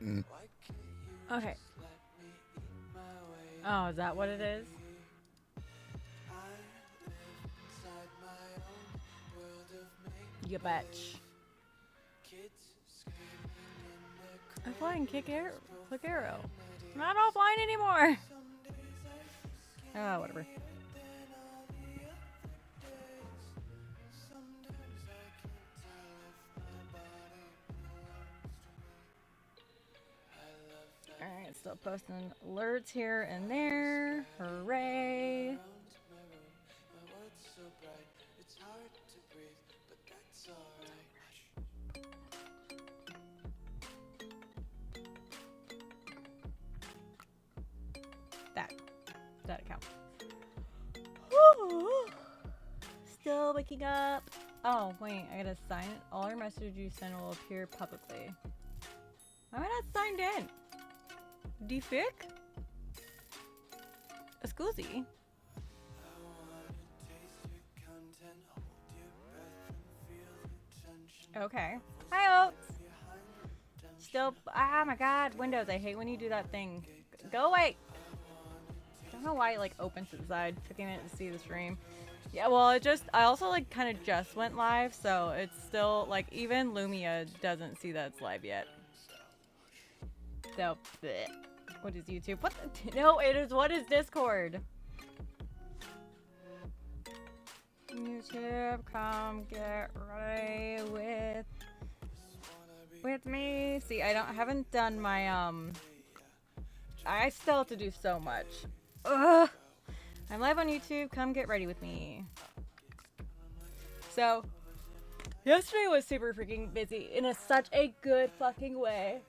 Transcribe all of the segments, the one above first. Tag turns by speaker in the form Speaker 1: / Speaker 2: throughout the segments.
Speaker 1: Okay. Oh, is that what it is? You betch. I'm flying click arrow. I'm not offline anymore. Oh, whatever. Alright, still posting alerts here and there. Hooray. That account. Still waking up. Oh, wait, I gotta sign it. All your messages you send will appear publicly. Why am I not signed in? Defic? Scusi. Okay. Hi, Oats. Still, oh my god, Windows, I hate when you do that thing. Go away. I don't know why it like opens to the side. Took a minute to see the stream. Yeah, well, I also like kind of just went live, so it's still like even Lumia doesn't see that it's live yet. So, bleh. What is YouTube? What the? No, it is. What is Discord? YouTube, come get ready with me. See, I haven't done my I still have to do so much. Ugh. I'm live on YouTube. Come get ready with me. So, yesterday was super freaking busy in such a good fucking way.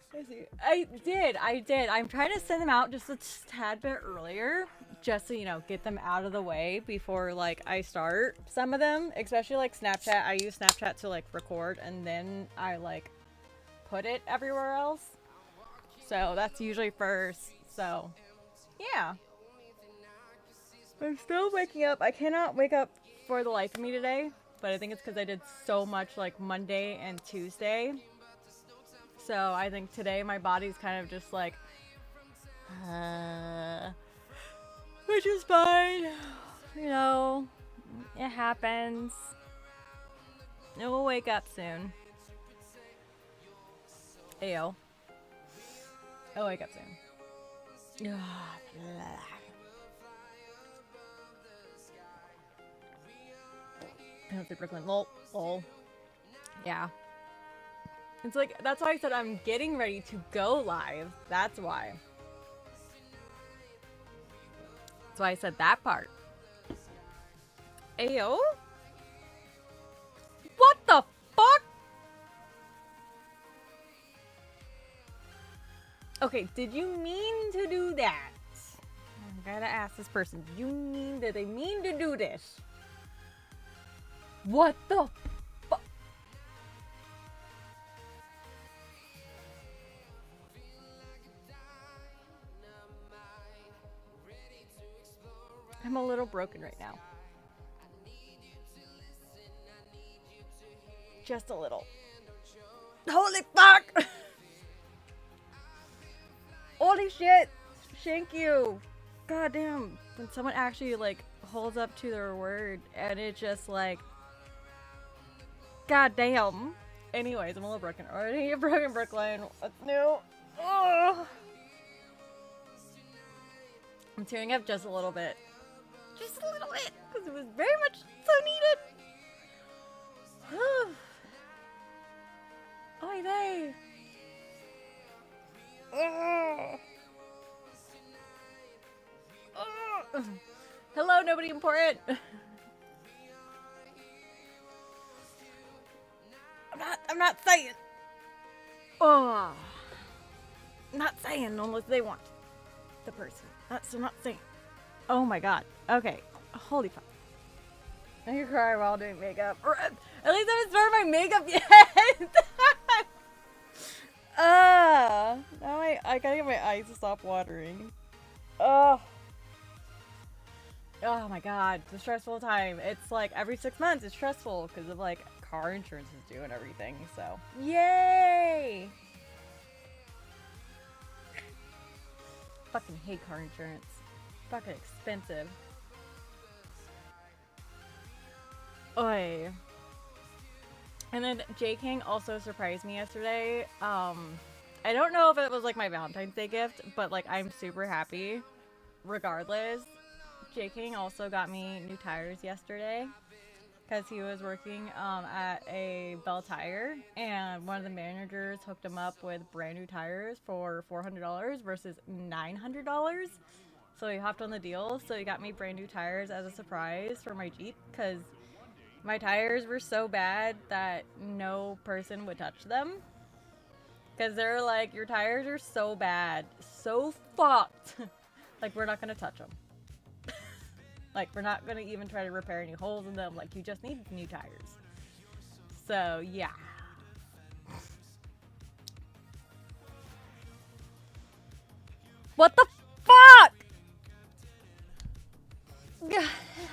Speaker 1: I did. I'm trying to send them out just a tad bit earlier, just to, you know, get them out of the way before, like, I start some of them, especially, like, Snapchat. I use Snapchat to, like, record, and then I, like, put it everywhere else. So, that's usually first. So, yeah. I'm still waking up. I cannot wake up for the life of me today, but I think it's because I did so much, like, Monday and Tuesday. So, I think today my body's kind of just like, which is fine. You know, it happens. It will wake up soon. Ayo. I'll wake up soon. Penalty Brooklyn. Lol. Yeah. It's like, that's why I said I'm getting ready to go live. That's why. That's why I said that part. Ayo? What the fuck? Okay, did you mean to do that? I gotta ask this person. Did they mean to do this? What the fuck? I'm a little broken right now. Just a little. Holy fuck! Holy shit! Thank you! God damn. When someone actually, like, holds up to their word and it just, like, god damn. Anyways, I'm a little broken. Already broken Brooklyn. What's new? Oh. I'm tearing up just a little bit. Just a little bit. Because it was very much so needed. Oy vey. Hello, nobody important. I'm not saying. Oh. I'm not saying unless they want the person. I'm not saying. Oh my god. Okay. Holy fuck. I can cry while doing makeup. At least I haven't started my makeup yet. Now I gotta get my eyes to stop watering. Oh my god, it's a stressful time. It's like every 6 months it's stressful because of like car insurance is due and everything, so. Yay! Fucking hate car insurance. Fucking expensive. Oi. And then J. King also surprised me yesterday. I don't know if it was like my Valentine's Day gift, but like I'm super happy. Regardless, J. King also got me new tires yesterday because he was working at a Bell Tire, and one of the managers hooked him up with brand new tires for $400 versus $900. So he hopped on the deal. So he got me brand new tires as a surprise for my Jeep because my tires were so bad that no person would touch them. Because they're like, your tires are so bad, so fucked. Like, we're not going to touch them. Like, we're not going to even try to repair any holes in them. Like, you just need new tires. So, yeah. What the fuck?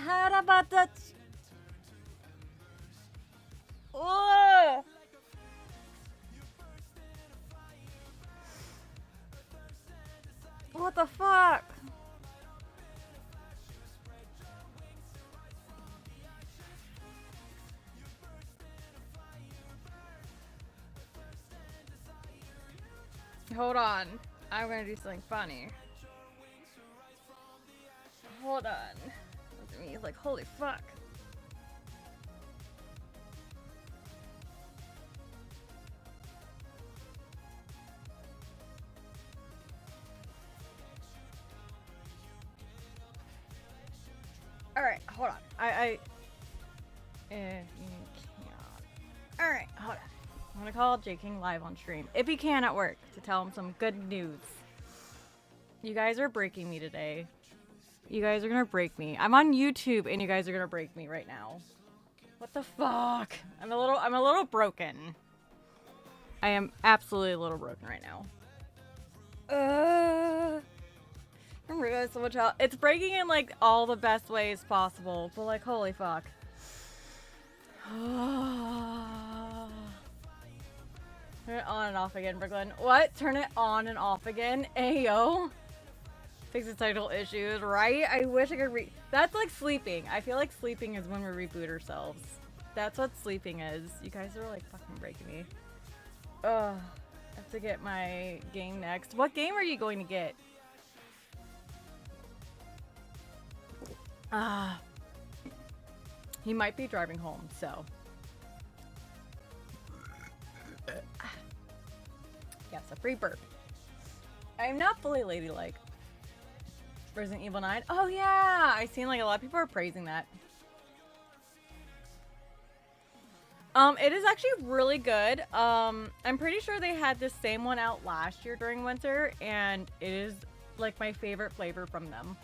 Speaker 1: How about that? Ugh. What the fuck? Hold on. I'm gonna do something funny. Hold on. Look at me. He's like, holy fuck. Alright, hold on. If you can't. Alright, hold on. I'm gonna call J. King live on stream. If he can at work, to tell him some good news. You guys are breaking me today. You guys are gonna break me. I'm on YouTube and you guys are gonna break me right now. What the fuck? I'm a little broken. I am absolutely a little broken right now. I'm realizing so much how it's breaking in like all the best ways possible, but like holy fuck. Turn it on and off again, Brooklyn. What? Turn it on and off again? Ayo. Fix the title issues, right? I wish I could that's like sleeping. I feel like sleeping is when we reboot ourselves. That's what sleeping is. You guys are like fucking breaking me. Ugh. I have to get my game next. What game are you going to get? He might be driving home, so. Yes, a free burp. I'm not fully ladylike. Resident Evil 9. Oh yeah, I've seen like a lot of people are praising that. It is actually really good. I'm pretty sure they had the same one out last year during winter, and it is like my favorite flavor from them.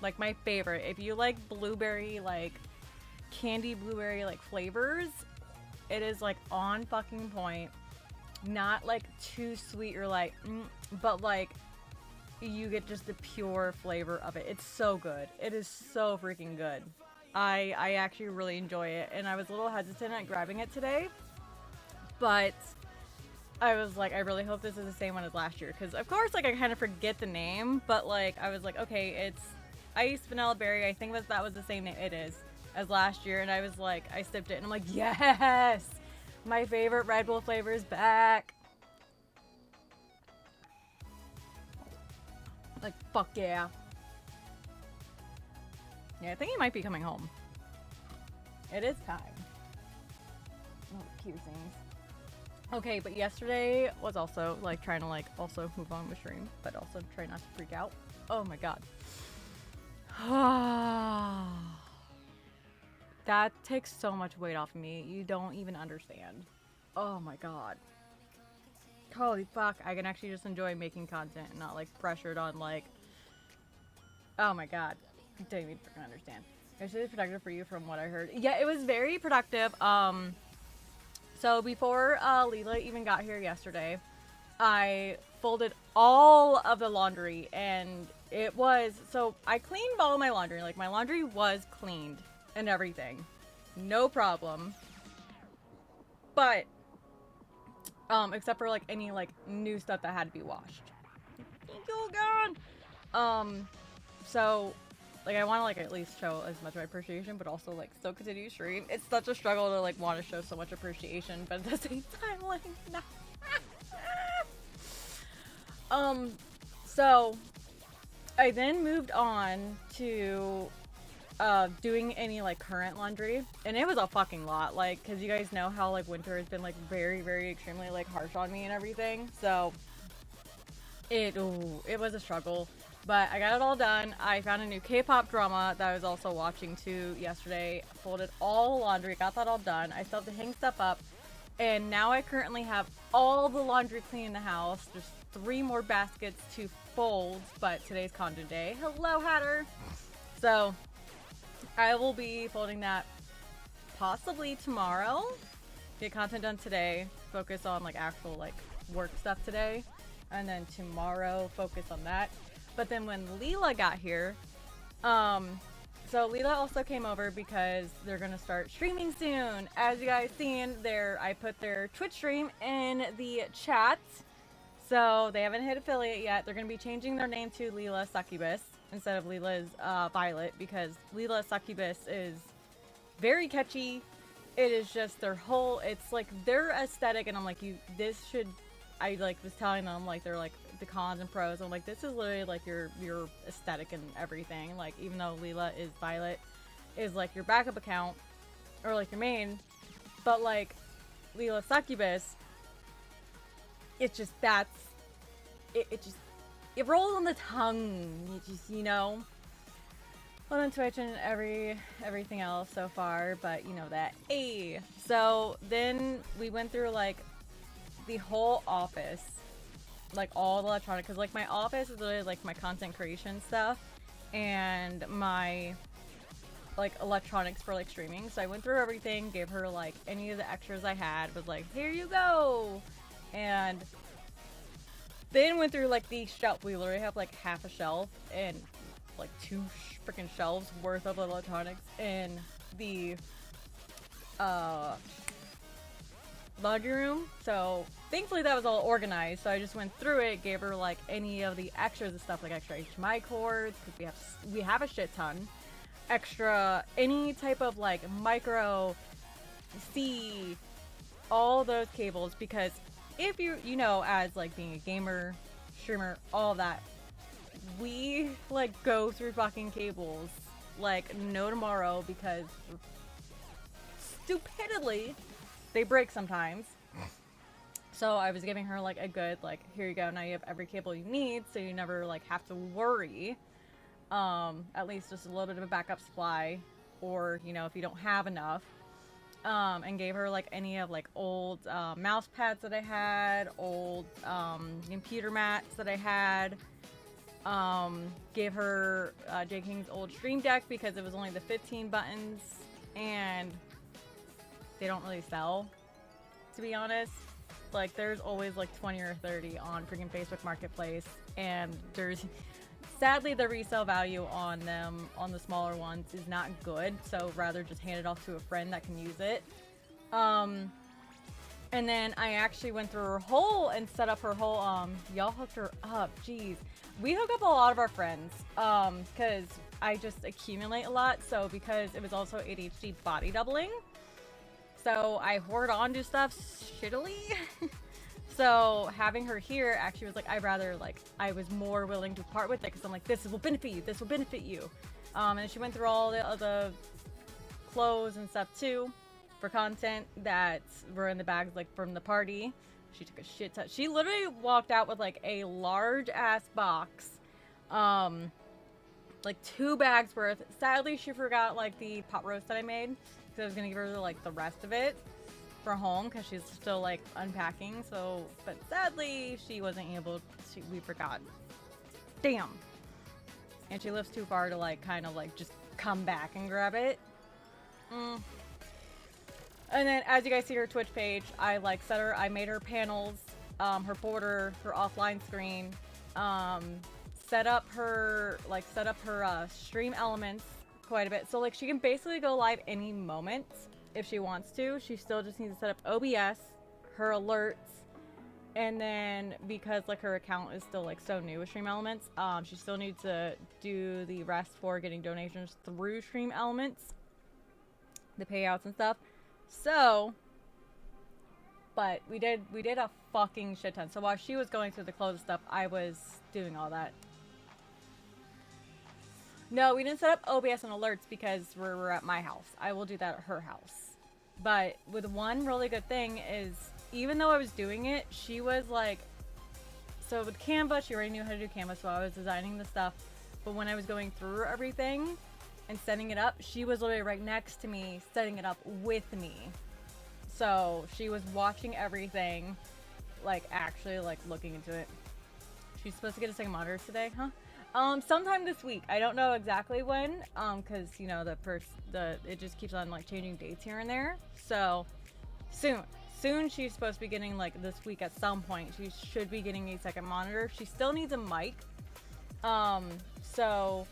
Speaker 1: Like my favorite. If you like blueberry, like candy blueberry like flavors, it is like on fucking point. Not like too sweet or like, but like you get just the pure flavor of it. It's so good. It is so freaking good. I actually really enjoy it, and I was a little hesitant at grabbing it today, but I was like, I really hope this is the same one as last year, because of course like I kind of forget the name, but like I was like, okay, it's Ice Vanilla Berry. I think that was the same name it is as last year, and I was like, I sipped it and I'm like, yes, my favorite Red Bull flavor is back. Like, fuck yeah. Yeah, I think he might be coming home. It is time. Oh, piercings. Okay, but yesterday was also like trying to like also move on with stream, but also try not to freak out. Oh my god. That takes so much weight off of me. You don't even understand. Oh my god. Holy fuck. I can actually just enjoy making content and not like pressured on like, oh my god. You don't even freaking understand. It was really productive for you from what I heard. Yeah, it was very productive. So before Leela even got here yesterday, I folded all of the laundry, and it was, so I cleaned all my laundry. Like my laundry was cleaned and everything. No problem. But except for like any like new stuff that had to be washed. Thank you, God. So, like, I want to, like, at least show as much of my appreciation, but also, like, still continue to stream. It's such a struggle to, like, want to show so much appreciation, but at the same time, like, nah. So, I then moved on to, doing any, like, current laundry, and it was a fucking lot, like, because you guys know how, like, winter has been, like, very, very extremely, like, harsh on me and everything, so it was a struggle. But I got it all done. I found a new K-pop drama that I was also watching too yesterday. Folded all the laundry, got that all done. I still have to hang stuff up. And now I currently have all the laundry clean in the house. There's 3 more baskets to fold, but today's content day. Hello, Hatter! So, I will be folding that possibly tomorrow. Get content done today. Focus on, like, actual, like, work stuff today. And then tomorrow, focus on that. But then when Leela got here, so Leela also came over because they're gonna start streaming soon. As you guys seen, I put their Twitch stream in the chat. So they haven't hit affiliate yet. They're gonna be changing their name to Leela Succubus instead of Leela's Violet, because Leela Succubus is very catchy. It is just it's like their aesthetic, and I'm like, I like was telling them, like, they're like the cons and pros. I'm like, this is literally like your aesthetic and everything. Like, even though Leela is Violet, is like your backup account or like your main, but like Leela Succubus, it's just it rolls on the tongue. It just, you know. Well, on Twitch and everything else so far, but you know that. So then we went through like the whole office, like all the electronic, because like my office is literally like my content creation stuff and my like electronics for like streaming. So I went through everything, gave her like any of the extras I had, was like, here you go. And then went through like the shelf. We literally have like half a shelf and like 2 freaking shelves worth of electronics in the laundry room. So thankfully that was all organized. So I just went through it, gave her like any of the extras and stuff, like extra HDMI cords, because we have a shit ton. Extra any type of like micro C, all those cables, because if you know, as like being a gamer, streamer, all that, we like go through fucking cables like no tomorrow, because stupidly they break sometimes. So I was giving her like a good, like, here you go, now you have every cable you need, so you never like have to worry. At least just a little bit of a backup supply, or you know, if you don't have enough. And gave her like any of like old mouse pads that I had, old computer mats that I had. Gave her J King's old Stream Deck, because it was only the 15 buttons and they don't really sell, to be honest. Like, there's always like 20 or 30 on freaking Facebook Marketplace, and there's sadly the resale value on them, on the smaller ones, is not good. So rather just hand it off to a friend that can use it. And then I actually went through her whole and set up her whole, y'all hooked her up, jeez. We hook up a lot of our friends, because I just accumulate a lot. So because it was also ADHD body doubling, so I hoard on to stuff shittily. So having her here actually was like, I was more willing to part with it, because I'm like, this will benefit you, and she went through all the clothes and stuff too for content that were in the bags, like from the party. She took a shit ton. She literally walked out with like a large ass box, like 2 bags worth. Sadly, she forgot like the pot roast that I made, so I was gonna give her like the rest of it for home, because she's still like unpacking. So, but sadly she wasn't able to. We forgot. Damn. And she lives too far to like kind of like just come back and grab it. And then, as you guys see her Twitch page, I made her panels, her border, her offline screen, set up her stream elements quite a bit. So like she can basically go live any moment if she wants to. She still just needs to set up OBS, her alerts, And then because like her account is still like so new with Stream Elements, she still needs to do the rest for getting donations through Stream Elements, the payouts and stuff. So, but we did a fucking shit ton. So while she was going through the clothes stuff, I was doing all that. No, we didn't set up OBS and alerts because we're at my house. I will do that at her house. But with one really good thing is, even though I was doing it, she was like, so with Canva, she already knew how to do Canva, so I was designing the stuff. But when I was going through everything and setting it up, she was literally right next to me, setting it up with me. So she was watching everything, like actually like looking into it. She's supposed to get a second monitor today, huh? Sometime this week. I don't know exactly when, cause you know it just keeps on like changing dates here and there. So soon she's supposed to be getting, like this week at some point, she should be getting a second monitor. She still needs a mic. So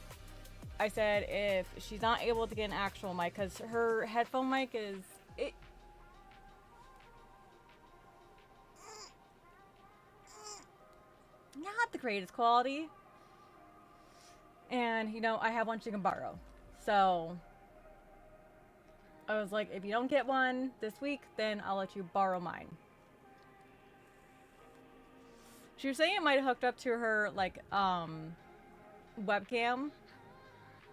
Speaker 1: I said if she's not able to get an actual mic, cause her headphone mic is not the greatest quality. And, you know, I have one she can borrow. So, I was like, if you don't get one this week, then I'll let you borrow mine. She was saying it might have hooked up to her, like, webcam.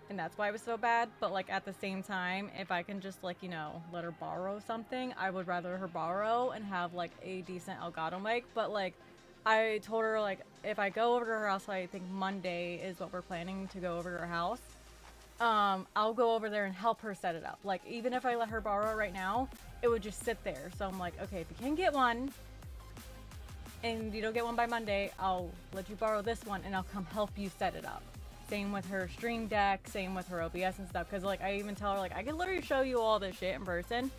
Speaker 1: And that's why it was so bad. But, like, at the same time, if I can just, like, you know, let her borrow something, I would rather her borrow and have, like, a decent Elgato mic. But, like, I told her, like, if I go over to her house, I think Monday is what we're planning to go over to her house. I'll go over there and help her set it up. Like, even if I let her borrow it right now, it would just sit there. So I'm like, okay, if you can get one, and you don't get one by Monday, I'll let you borrow this one, and I'll come help you set it up. Same with her Stream Deck, same with her OBS and stuff. Because, like, I even tell her, like, I can literally show you all this shit in person.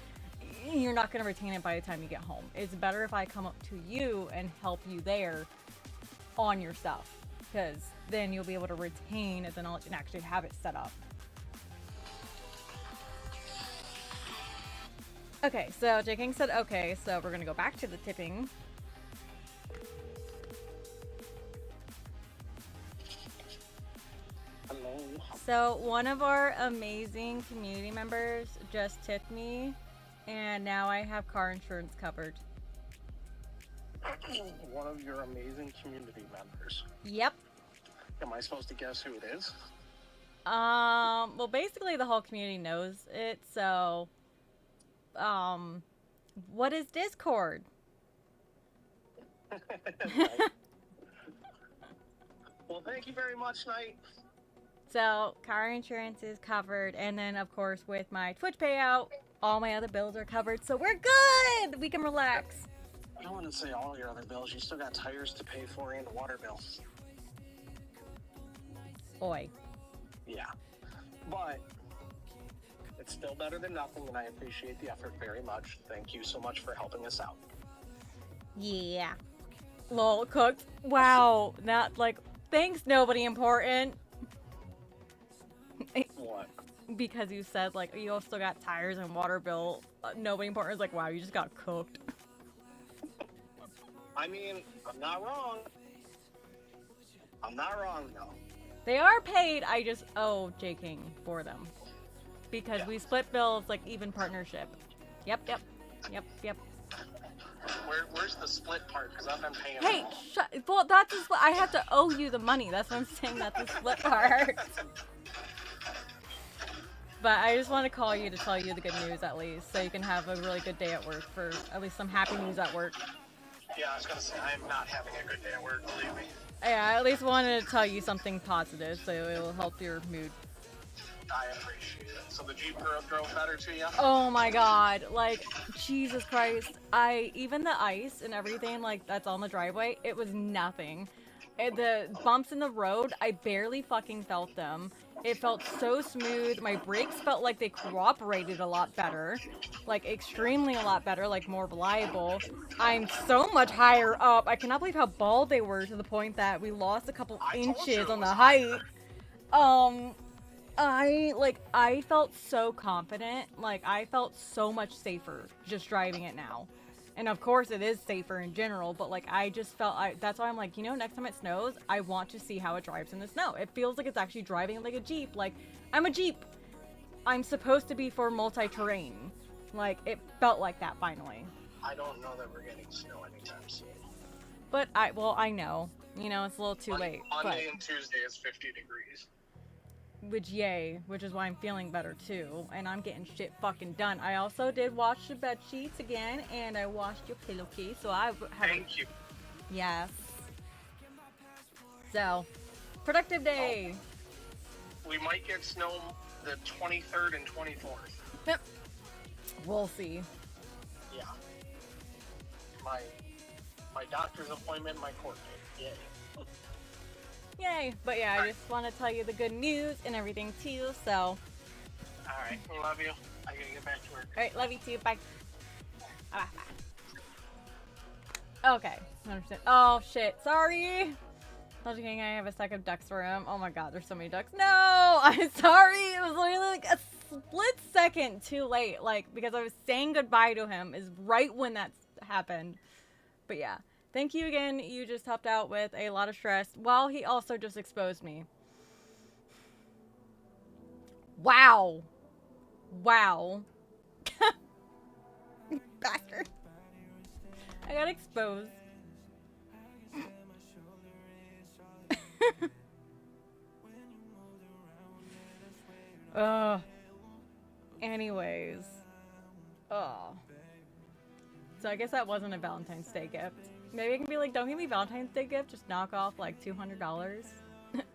Speaker 1: You're not going to retain it by the time you get home. It's better if I come up to you and help you there on your stuff, because then you'll be able to retain it, then I'll actually have it set up. Okay, so J King said okay, so we're going to go back to the tipping.
Speaker 2: Hello.
Speaker 1: So one of our amazing community members just tipped me, and now I have car insurance covered.
Speaker 2: One of your amazing community members.
Speaker 1: Yep.
Speaker 2: Am I supposed to guess who it is?
Speaker 1: Well, basically the whole community knows it, so, what is Discord?
Speaker 2: Well, thank you very much, Knight.
Speaker 1: So, car insurance is covered, and then, of course, with my Twitch payout, all my other bills are covered, so we're good! We can relax.
Speaker 2: I wouldn't say all your other bills. You still got tires to pay for and a water bill.
Speaker 1: Oi.
Speaker 2: Yeah. But it's still better than nothing, and I appreciate the effort very much. Thank you so much for helping us out.
Speaker 1: Yeah. Lol, cooked. Wow. Not, like, thanks, nobody important.
Speaker 2: What?
Speaker 1: Because you said, like, you also got tires and water bill. Nobody important is like, wow, you just got cooked.
Speaker 2: I mean, I'm not wrong. I'm not wrong, though.
Speaker 1: They are paid, I just owe J King for them. Because we split bills, like, even partnership. Yep.
Speaker 2: Where's the split part? Because I've been paying.
Speaker 1: Hey, well, that's the split. I have to owe you the money. That's what I'm saying. That's the split part. But I just want to call you to tell you the good news, at least, so you can have a really good day at work, for at least some happy news at work.
Speaker 2: Yeah, I was gonna say, I'm not having a good day at work, believe me.
Speaker 1: Yeah, I at least wanted to tell you something positive, so it will help your mood.
Speaker 2: I appreciate it. So the Jeep drove better to you?
Speaker 1: Oh my god, like, Jesus Christ. Even the ice and everything, like, that's on the driveway, it was nothing. The bumps in the road, I barely fucking felt them. It felt so smooth. My brakes felt like they cooperated a lot better. Like, extremely a lot better, like, more reliable. I'm so much higher up. I cannot believe how bald they were, to the point that we lost a couple inches on the height. I felt so confident. Like, I felt so much safer just driving it now. And of course it is safer in general, but like I just felt that's why I'm like, you know, next time it snows, I want to see how it drives in the snow. It feels like it's actually driving like a Jeep. Like, I'm a Jeep. I'm supposed to be for multi-terrain. Like, it felt like that finally.
Speaker 2: I don't know that we're getting snow anytime soon.
Speaker 1: But I know. You know, it's a little too late.
Speaker 2: Monday and Tuesday is 50 degrees.
Speaker 1: Which is why I'm feeling better too, and I'm getting shit fucking done. I also did wash the bed sheets again, and I washed your pillowcase, so I have.
Speaker 2: Thank you.
Speaker 1: Yes. So, productive day.
Speaker 2: We might get snow the 23rd and 24th.
Speaker 1: Yep. We'll see.
Speaker 2: Yeah. My doctor's appointment, my court date. Yay.
Speaker 1: Yay. But yeah, I just want to tell you the good news and everything too, so.
Speaker 2: Alright, love you. I gotta get back to work.
Speaker 1: Alright, love you too. Bye. Bye. Okay. Understand. Oh shit. Sorry. I was thinking I have a stack of ducks for him. Oh my god, there's so many ducks. No! I'm sorry. It was literally like a split second too late. Like, because I was saying goodbye to him is right when that happened. But yeah. Thank you again. You just helped out with a lot of stress while he also just exposed me. Wow. Wow. Bastard. I got exposed. Anyways. So I guess that wasn't a Valentine's Day gift. Maybe I can be like, don't give me Valentine's Day gift, just knock off like $200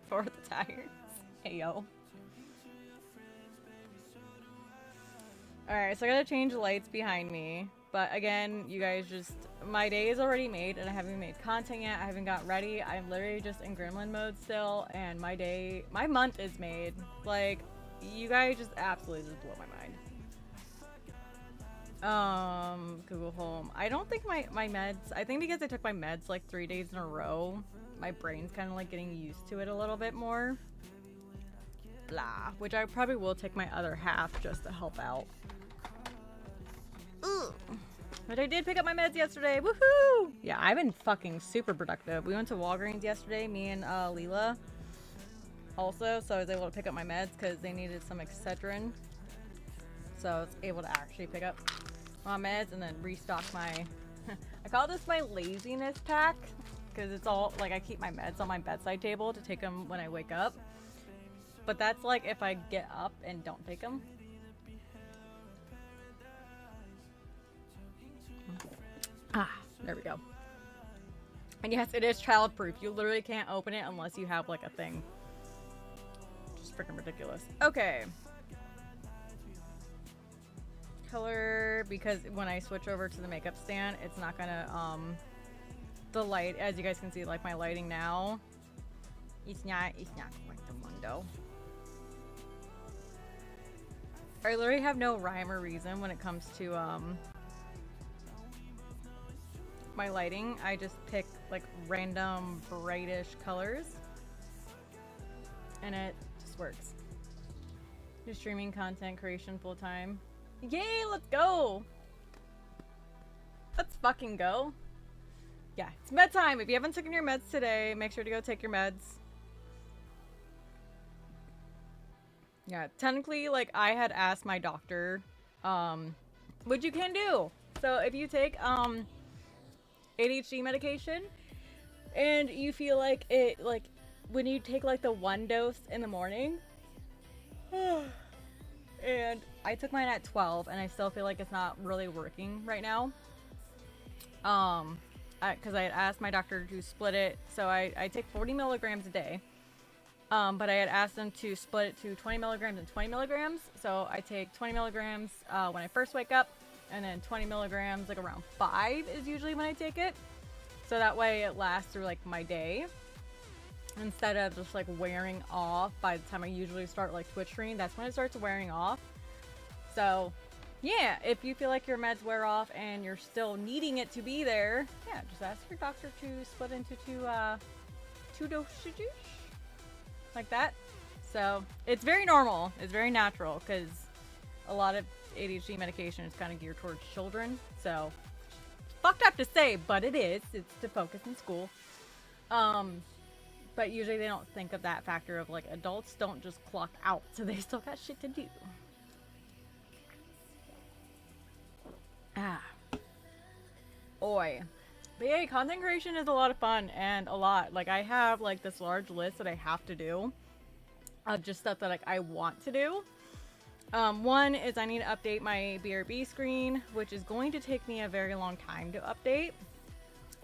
Speaker 1: for the tires. Hey yo. Alright, so I gotta change the lights behind me. But again, you guys just, my day is already made and I haven't made content yet. I haven't got ready. I'm literally just in gremlin mode still, and my month is made. Like, you guys just absolutely just blow my mind. Google Home. I don't think my meds, I think because I took my meds like 3 days in a row, my brain's kind of like getting used to it a little bit more. Blah. Which I probably will take my other half just to help out. Ugh. But I did pick up my meds yesterday. Woohoo! Yeah, I've been fucking super productive. We went to Walgreens yesterday, me and Leela. Also, so I was able to pick up my meds because they needed some Excedrin. So I was able to actually pick up my meds and then restock my... I call this my laziness pack because it's all, like, I keep my meds on my bedside table to take them when I wake up. But that's like if I get up and don't take them. Ah, there we go. And yes, it is child-proof. You literally can't open it unless you have like a thing. Just freaking ridiculous. Okay. Color, because when I switch over to the makeup stand, it's not gonna, the light, as you guys can see, like my lighting now, it's not like the window. I literally have no rhyme or reason when it comes to, my lighting. I just pick like random brightish colors and it just works. Just streaming content creation full time. Yay, let's go! Let's fucking go. Yeah, it's med time. If you haven't taken your meds today, make sure to go take your meds. Yeah, technically, like, I had asked my doctor, what you can do. So if you take, ADHD medication and you feel like it, like, when you take, like, the 1 dose in the morning, and I took mine at 12 and I still feel like it's not really working right now. Because I had asked my doctor to split it. So I take 40 milligrams a day. But I had asked them to split it to 20 milligrams and 20 milligrams. So I take 20 milligrams when I first wake up, and then 20 milligrams like around 5 is usually when I take it. So that way it lasts through like my day. Instead of just like wearing off by the time I usually start like Twitch stream, that's when it starts wearing off. So yeah, if you feel like your meds wear off and you're still needing it to be there, yeah, just ask your doctor to split into two dosages. Like that. So it's very normal. It's very natural because a lot of ADHD medication is kind of geared towards children. So fucked up to say, but it is. It's to focus in school. But usually they don't think of that factor of like adults don't just clock out, so they still got shit to do. Oi. But yeah, content creation is a lot of fun and a lot. Like I have like this large list that I have to do of just stuff that like I want to do. One is I need to update my BRB screen, which is going to take me a very long time to update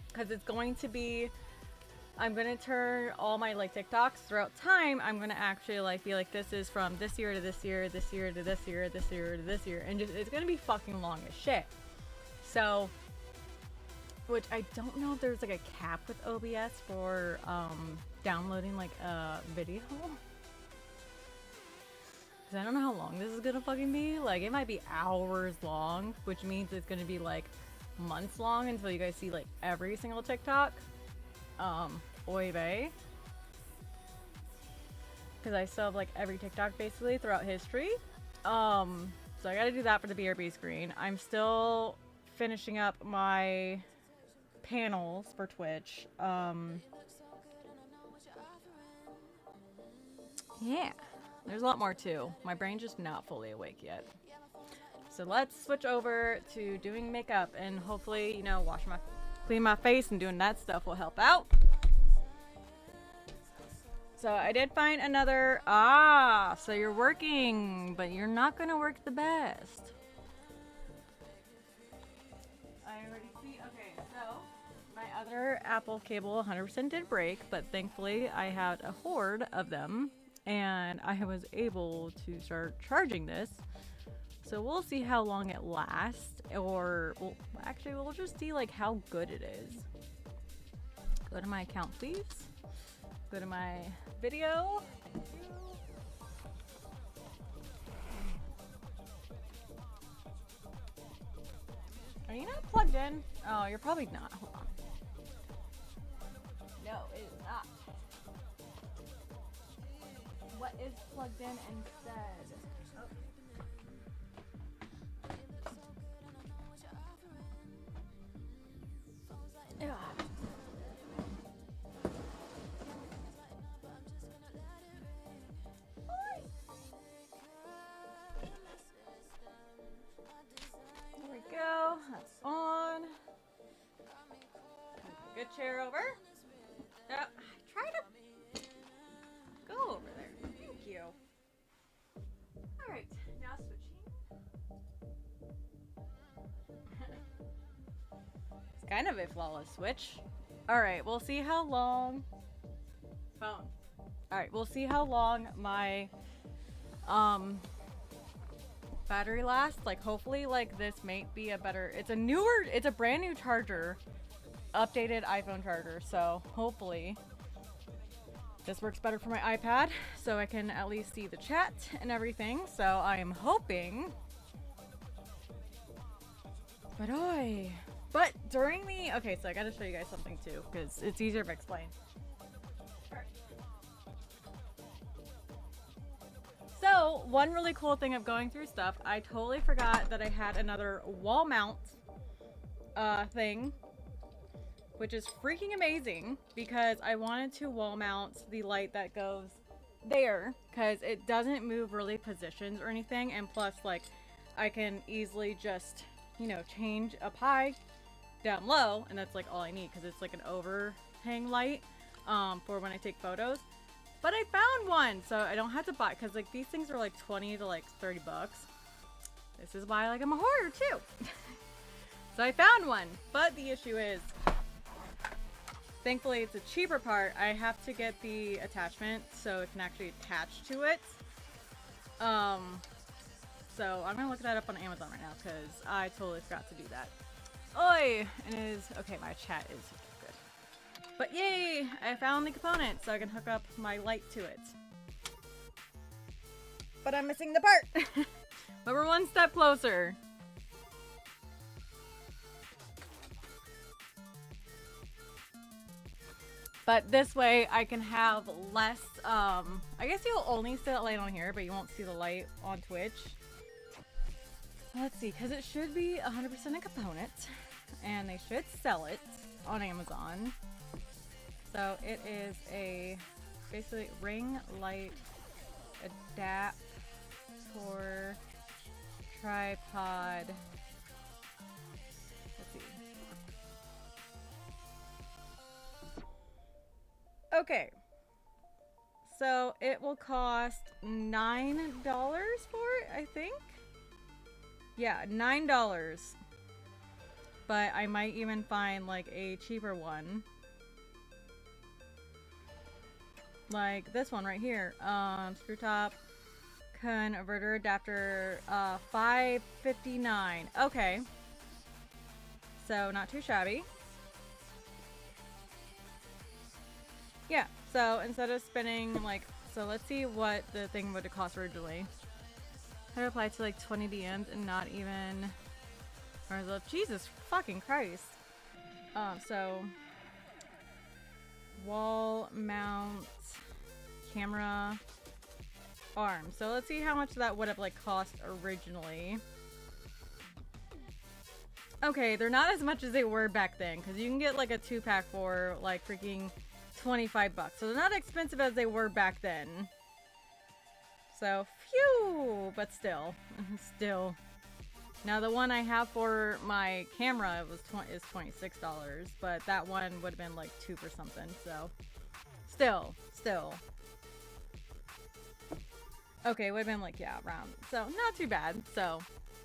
Speaker 1: because it's going to be, I'm going to turn all my like TikToks throughout time. I'm going to actually like be like, this is from this year to this year, this year to this year, this year to this year. And just, it's going to be fucking long as shit. So, which I don't know if there's like a cap with OBS for downloading like a video. I don't know how long this is gonna fucking be. Like, it might be hours long, which means it's gonna be like months long until you guys see like every single TikTok. Oy vey. Because I still have like every TikTok basically throughout history. So I gotta do that for the BRB screen. I'm still finishing up my panels for Twitch. Yeah. There's a lot more too. My brain's just not fully awake yet. So let's switch over to doing makeup and hopefully, you know, clean my face and doing that stuff will help out. So I did find another, so you're working, but you're not gonna work the best. I already see, okay, so my other Apple cable 100% did break, but thankfully I had a horde of them. And I was able to start charging this. So we'll see how long it lasts. Or, well, actually, we'll just see, like, how good it is. Go to my account, please. Go to my video. Are you not plugged in? Oh, you're probably not. Hold on. No, it is not. What is plugged in instead? Oh. Yeah. There we go. That's on. Good chair over. Try to go over there. Thank you. Alright, now switching. It's kind of a flawless switch. Alright, we'll see how long... Phone. Alright, we'll see how long my battery lasts. Like, hopefully, like, this might be a better... It's a brand new charger. Updated iPhone charger, so hopefully... This works better for my iPad, so I can at least see the chat and everything. So I am hoping. But during the... Okay, so I gotta show you guys something too, because it's easier to explain. Right. So, one really cool thing of going through stuff, I totally forgot that I had another wall mount thing. Which is freaking amazing because I wanted to wall mount the light that goes there because it doesn't move really positions or anything, and plus like I can easily just, you know, change up high, down low, and that's like all I need because it's like an overhang light for when I take photos. But I found one, so I don't have to buy because like these things are like 20 to like 30 bucks. This is why like I'm a hoarder too. So I found one, but the issue is thankfully, it's a cheaper part. I have to get the attachment so it can actually attach to it. So I'm gonna look that up on Amazon right now because I totally forgot to do that. Oi! And it is okay. My chat is good. But yay! I found the component so I can hook up my light to it. But I'm missing the part. But we're one step closer. But this way I can have less, I guess you'll only see the light on here, but you won't see the light on Twitch. Let's see, because it should be 100% a component. and they should sell it on Amazon. So it is a basically ring light adapter tripod. Let's see. Okay. So it will cost $9 for it, I think. Yeah, $9. But I might even find like a cheaper one. Like this one right here. Screw top converter adapter, $5.59. Okay. So not too shabby. Yeah, so instead of spending like, so let's see what the thing would have cost originally. I applied to like 20 DMs and not even, or Jesus fucking Christ. So wall mount camera arm. So let's see how much that would have like cost originally. Okay, they're not as much as they were back then, because you can get like a 2-pack for like freaking $25. So they're not expensive as they were back then. So, phew, but still. Now the one I have for my camera is $26, but that one would have been like $2 for something. So, still. Okay, would have been like, yeah, around. So, not too bad. So,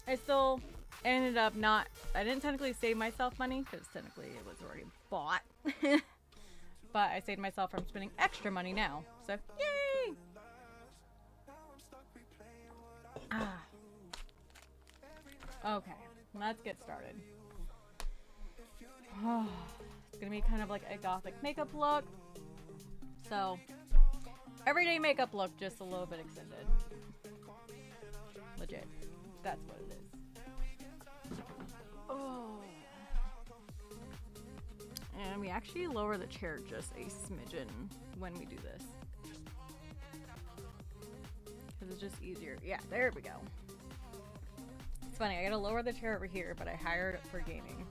Speaker 1: I still ended up I didn't technically save myself money, because technically it was already bought. But I saved myself from spending extra money now. So, yay! Okay, let's get started. It's gonna be kind of like a gothic makeup look. So, everyday makeup look, just a little bit extended. Legit. That's what it is. Oh. And we actually lower the chair just a smidgen when we do this. Because it's just easier. Yeah, there we go. It's funny, I gotta lower the chair over here, but I hired it for gaming.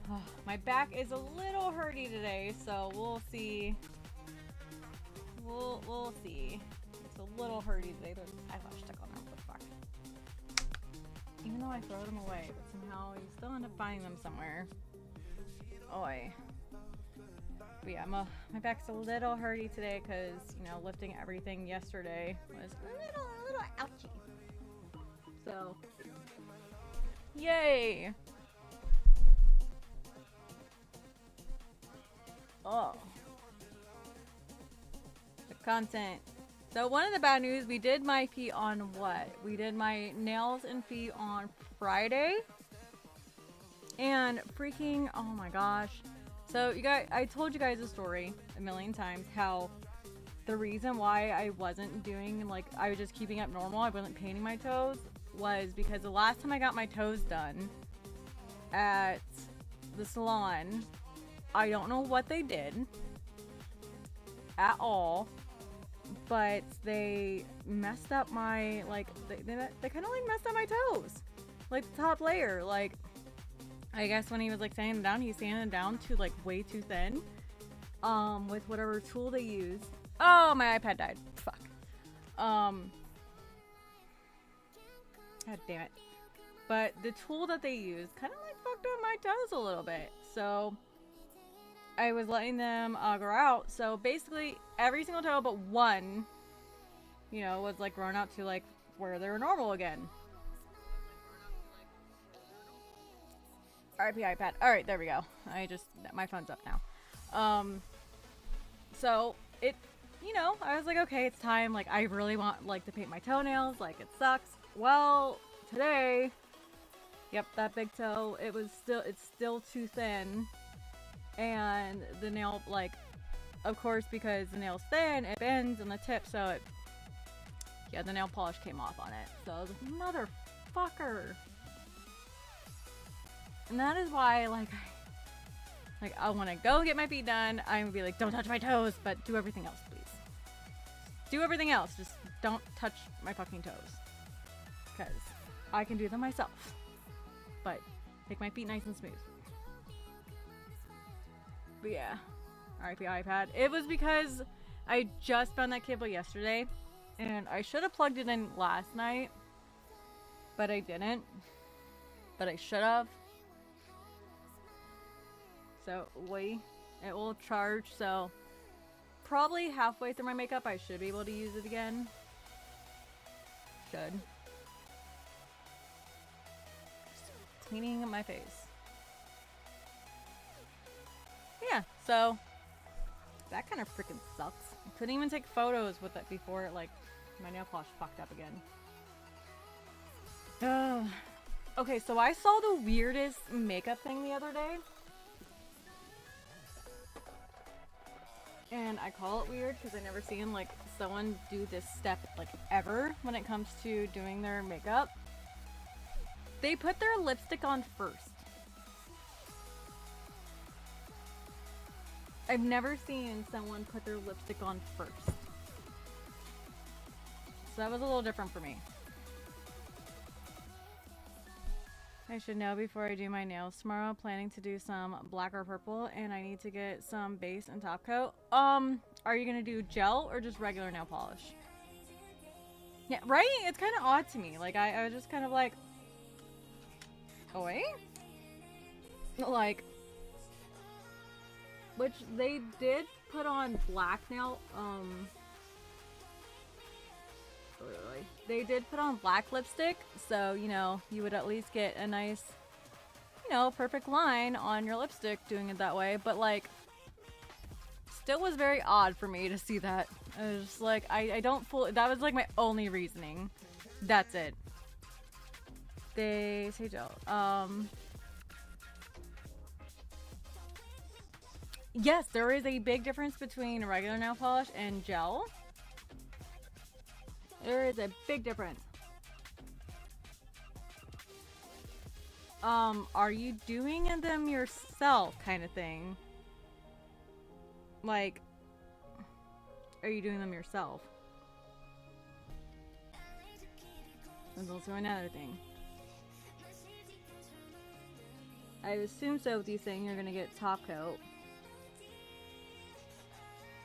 Speaker 1: Oh, my back is a little hurty today, so we'll see. We'll see. It's a little hurty today. There's an eyelash stuck on there. What the fuck? Even though I throw them away, but somehow you still end up finding them somewhere. Oi. But yeah, my back's a little hurty today because, you know, lifting everything yesterday was a little ouchy. So, yay! Oh. The content. So one of the bad news, we did my feet on what? We did my nails and feet on Friday. And freaking, oh my gosh. So you guys, I told you guys a story a million times how the reason why I wasn't doing, like, I was just keeping up normal, I wasn't painting my toes, was because the last time I got my toes done at the salon, I don't know what they did at all, but they messed up my, like, they kind of like messed up my toes, like the top layer. Like, I guess when he was like sanding them down, he sanded them down to like way too thin, with whatever tool they used. Oh, my iPad died. Fuck. God damn it. But the tool that they used kind of like fucked up my toes a little bit. So I was letting them grow out. So basically every single toe but one, you know, was like grown out to like where they were normal again. RIP iPad. Alright, there we go. My phone's up now. So it, you know, I was like, okay, it's time. Like, I really want, like, to paint my toenails. Like, it sucks. Well, today, yep, that big toe, it's still too thin. And the nail, like, of course, because the nail's thin, it bends on the tip, so it, yeah, the nail polish came off on it. So I was like, motherfucker. And that is why, like, I want to go get my feet done. I'm gonna be like, don't touch my toes, but do everything else, please. Do everything else. Just don't touch my fucking toes. Because I can do them myself. But Make my feet nice and smooth. But yeah, RIP iPad. It was because I just found that cable yesterday, and I should have plugged it in last night, but I didn't. But I should have. So wait, it will charge. So probably halfway through my makeup, I should be able to use it again. Should. Just cleaning my face. Yeah, so that kind of freaking sucks. I couldn't even take photos with it before like my nail polish fucked up again. Okay, so I saw the weirdest makeup thing the other day. And I call it weird because I never seen like someone do this step like ever when it comes to doing their makeup. They put their lipstick on first. I've never seen someone put their lipstick on first. So that was a little different for me. I should know before I do my nails tomorrow. Planning to do some black or purple, and I need to get some base and top coat. Are you gonna do gel or just regular nail polish? Yeah, right? It's kind of odd to me. Like, I was just kind of like, oh wait? Like, which they did put on black nail, they did put on black lipstick, so, you know, you would at least get a nice, you know, perfect line on your lipstick doing it that way, but, like, still was very odd for me to see that. I was just like, I don't fully, that was, like, my only reasoning. That's it. They say gel. Yes, there is a big difference between regular nail polish and gel. There is a big difference. Are you doing them yourself kind of thing? Like, are you doing them yourself? That's also another thing. I assume so with you saying you're gonna get top coat.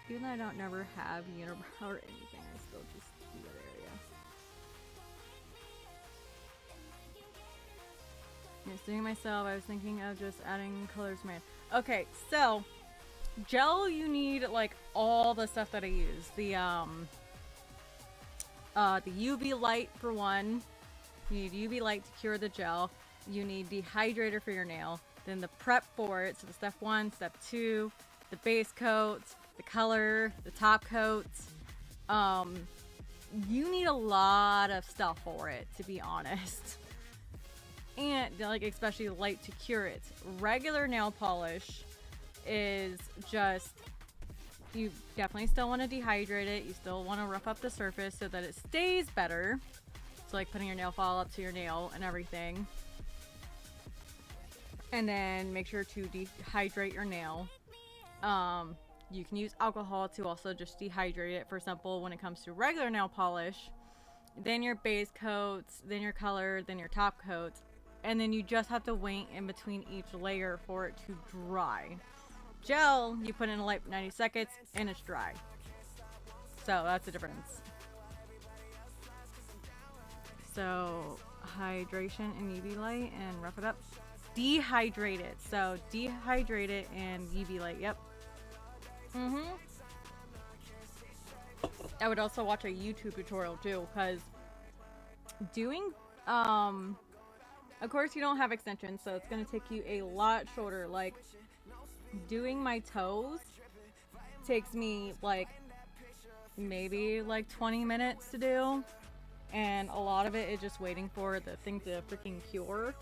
Speaker 1: Even though I don't never have unibrow or anything, I still just do that area. Yes, doing myself, I was thinking of just adding colors to my... Okay, so gel, you need like all the stuff that I use. The UV light for one. You need UV light to cure the gel. You need dehydrator for your nail. Then the prep for it, so the step 1, step 2, the base coat, the color, the top coat. You need a lot of stuff for it, to be honest. And like, especially light to cure it. Regular nail polish is just, you definitely still want to dehydrate it. You still want to rough up the surface so that it stays better. So like putting your nail file up to your nail and everything. And then make sure to dehydrate your nail. You can use alcohol to also just dehydrate it. For example, when it comes to regular nail polish, then your base coats, then your color, then your top coat, and then you just have to wait in between each layer for it to dry. Gel, you put in a light for 90 seconds and it's dry. So that's the difference. So hydration and UV light and rough it up. Dehydrate it. So dehydrate it and UV light. Yep. I would also watch a YouTube tutorial too, because doing of course you don't have extensions, so it's gonna take you a lot shorter. Like doing my toes takes me like maybe like 20 minutes to do, and a lot of it is just waiting for the thing to freaking cure,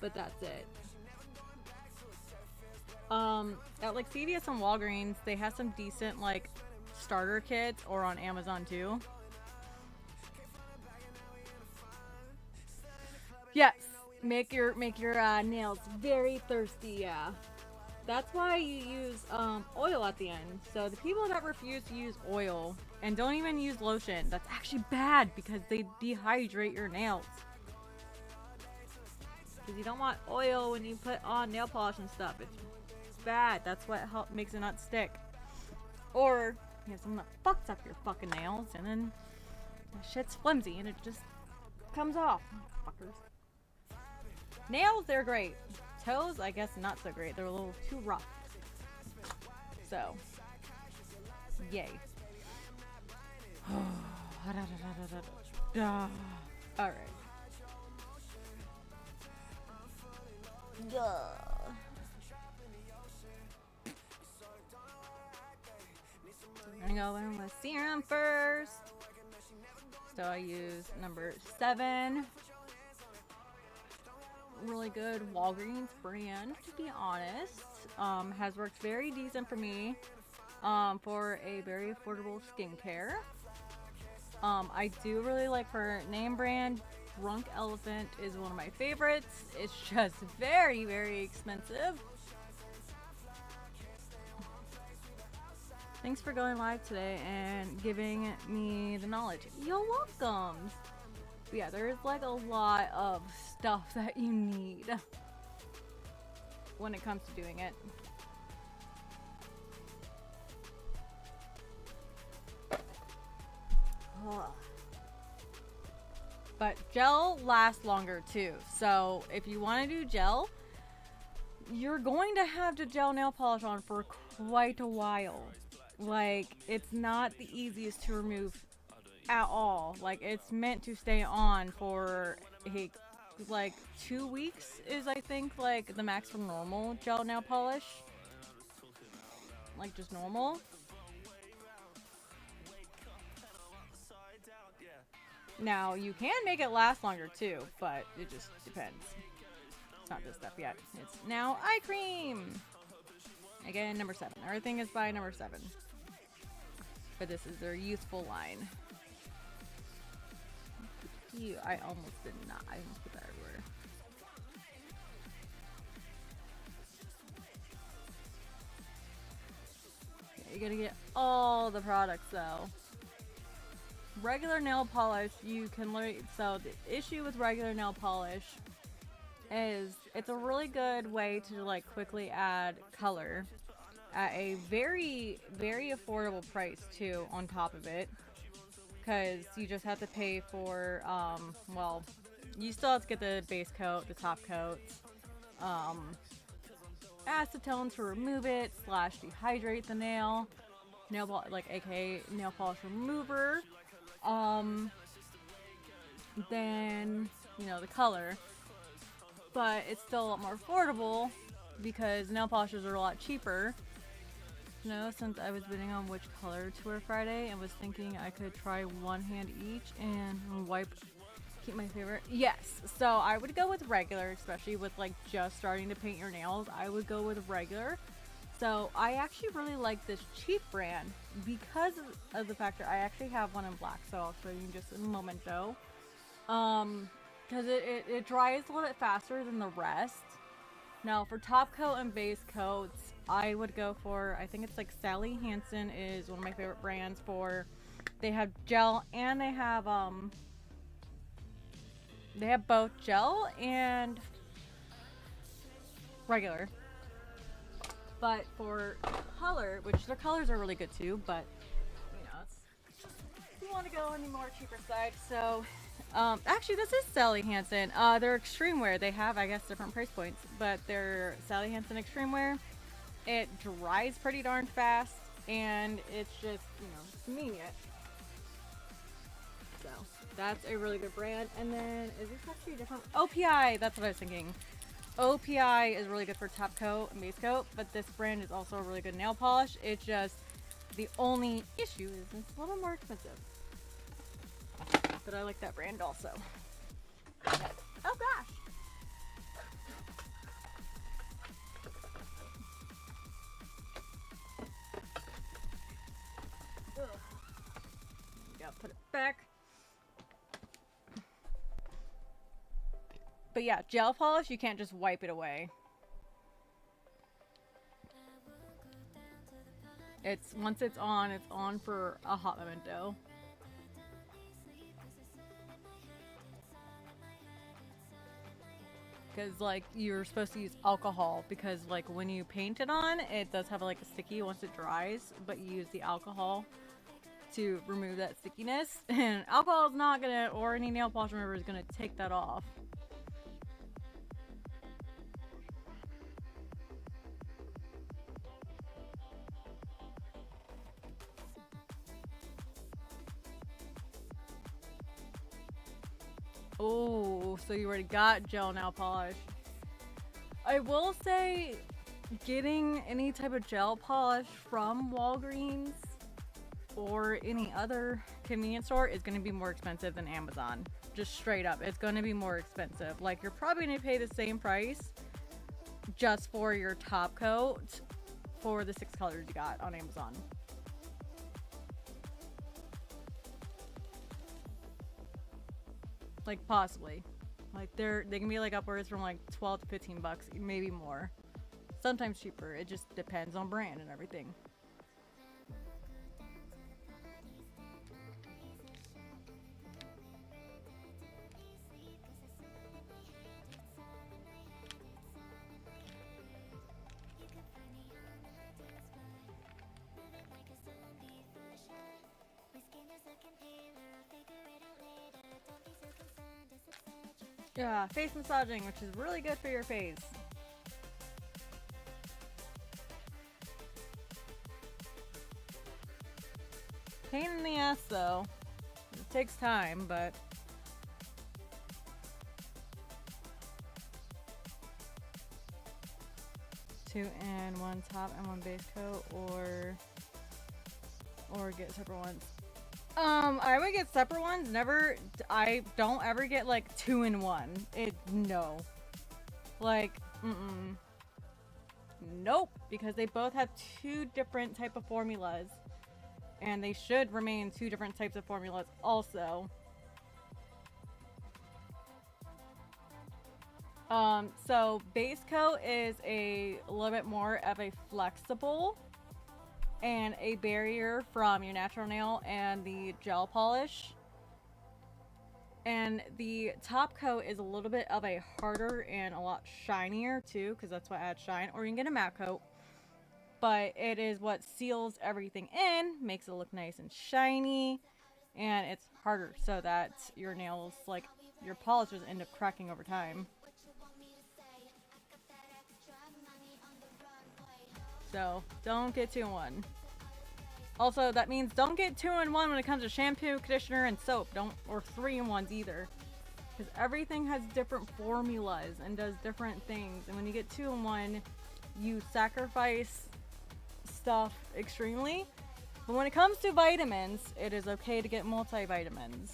Speaker 1: but that's it. At like CVS and Walgreens, they have some decent like starter kits, or on Amazon too. Yes, make your nails very thirsty. Yeah, that's why you use oil at the end. So the people that refuse to use oil and don't even use lotion, that's actually bad because they dehydrate your nails. Because you don't want oil when you put on nail polish and stuff. It's bad. That's what makes it not stick. Or you have something that fucks up your fucking nails, and then the shit's flimsy and it just comes off. Fuckers. Nails, they're great. Toes, I guess not so great. They're a little too rough. So, yay. Alright. I'm gonna go in with serum first. So I use number 7. Really good Walgreens brand, to be honest. Has worked very decent for me for a very affordable skincare. I do really like her name brand. Drunk Elephant is one of my favorites. It's just very, very expensive. Thanks for going live today and giving me the knowledge. You're welcome. But yeah, there's like a lot of stuff that you need when it comes to doing it. But gel lasts longer too. So if you want to do gel, you're going to have to gel nail polish on for quite a while. Like, it's not the easiest to remove at all. Like, it's meant to stay on for like 2 weeks is, I think, like the max for normal gel nail polish. Like, just normal. Now, you can make it last longer too, but it just depends. It's not this stuff yet. It's now eye cream. Again, number 7. Everything is by number 7. But this is their youthful line. I almost did not. I almost put that everywhere. Okay, you gotta get all the products though. Regular nail polish, you can literally. So the issue with regular nail polish is it's a really good way to like quickly add color at a very, very affordable price too on top of it. Because you just have to pay for, well, you still have to get the base coat, the top coat, acetone to remove it, / dehydrate the nail, aka nail polish remover, then, you know, the color. But it's still a lot more affordable because nail polishes are a lot cheaper. You know, since I was bidding on which color to wear Friday and was thinking I could try one hand each and keep my favorite. Yes, so I would go with regular, especially with like just starting to paint your nails. I would go with regular. So I actually really like this cheap brand because of the fact that I actually have one in black, so I'll show you just in a moment though. Because it dries a little bit faster than the rest. Now for top coat and base coats, I would go for, I think it's like Sally Hansen is one of my favorite brands for, they have gel and they have both gel and regular. But for color, which their colors are really good too, but you know, if you want to go on the more cheaper side. So actually this is Sally Hansen. They're extreme wear. They have, I guess, different price points, but they're Sally Hansen extreme wear. It dries pretty darn fast, and it's just, you know, convenient. So, that's a really good brand. And then, is this actually a different? OPI, that's what I was thinking. OPI is really good for top coat and base coat, but this brand is also a really good nail polish. It's just, the only issue is it's a little more expensive. But I like that brand also. Oh gosh! Put it back. But yeah, gel polish, you can't just wipe it away. Once it's on for a hot memento. because like you're supposed to use alcohol because like when you paint it on, it does have like a sticky once it dries, but you use the alcohol to remove that stickiness, and alcohol is not gonna, or any nail polish remover is gonna take that off. Oh, so you already got gel nail polish. I will say getting any type of gel polish from Walgreens or any other convenience store is going to be more expensive than Amazon. Just straight up, it's going to be more expensive. Like, you're probably going to pay the same price just for your top coat for the 6 colors you got on Amazon. Like, possibly. Like, they can be like upwards from like 12 to 15 bucks, maybe more. Sometimes cheaper. It just depends on brand and everything. Yeah, face massaging, which is really good for your face. Pain in the ass though. It takes time, but two and one top and one base coat, or get separate ones. I would get separate ones. Never. I don't ever get like 2 in 1. No. Like, nope. Because they both have 2 different type of formulas, and they should remain 2 different types of formulas also. So base coat is a little bit more of a flexible and a barrier from your natural nail and the gel polish. And the top coat is a little bit of a harder and a lot shinier too, because that's what adds shine. Or you can get a matte coat, but it is what seals everything in, makes it look nice and shiny, and it's harder so that your nails, like your polishes, end up cracking over time. So don't get 2 in 1. Also, that means don't get 2 in 1 when it comes to shampoo, conditioner, and soap. Don't, or 3 in 1s either, because everything has different formulas and does different things. And when you get 2 in 1, you sacrifice stuff extremely. But when it comes to vitamins, it is okay to get multivitamins.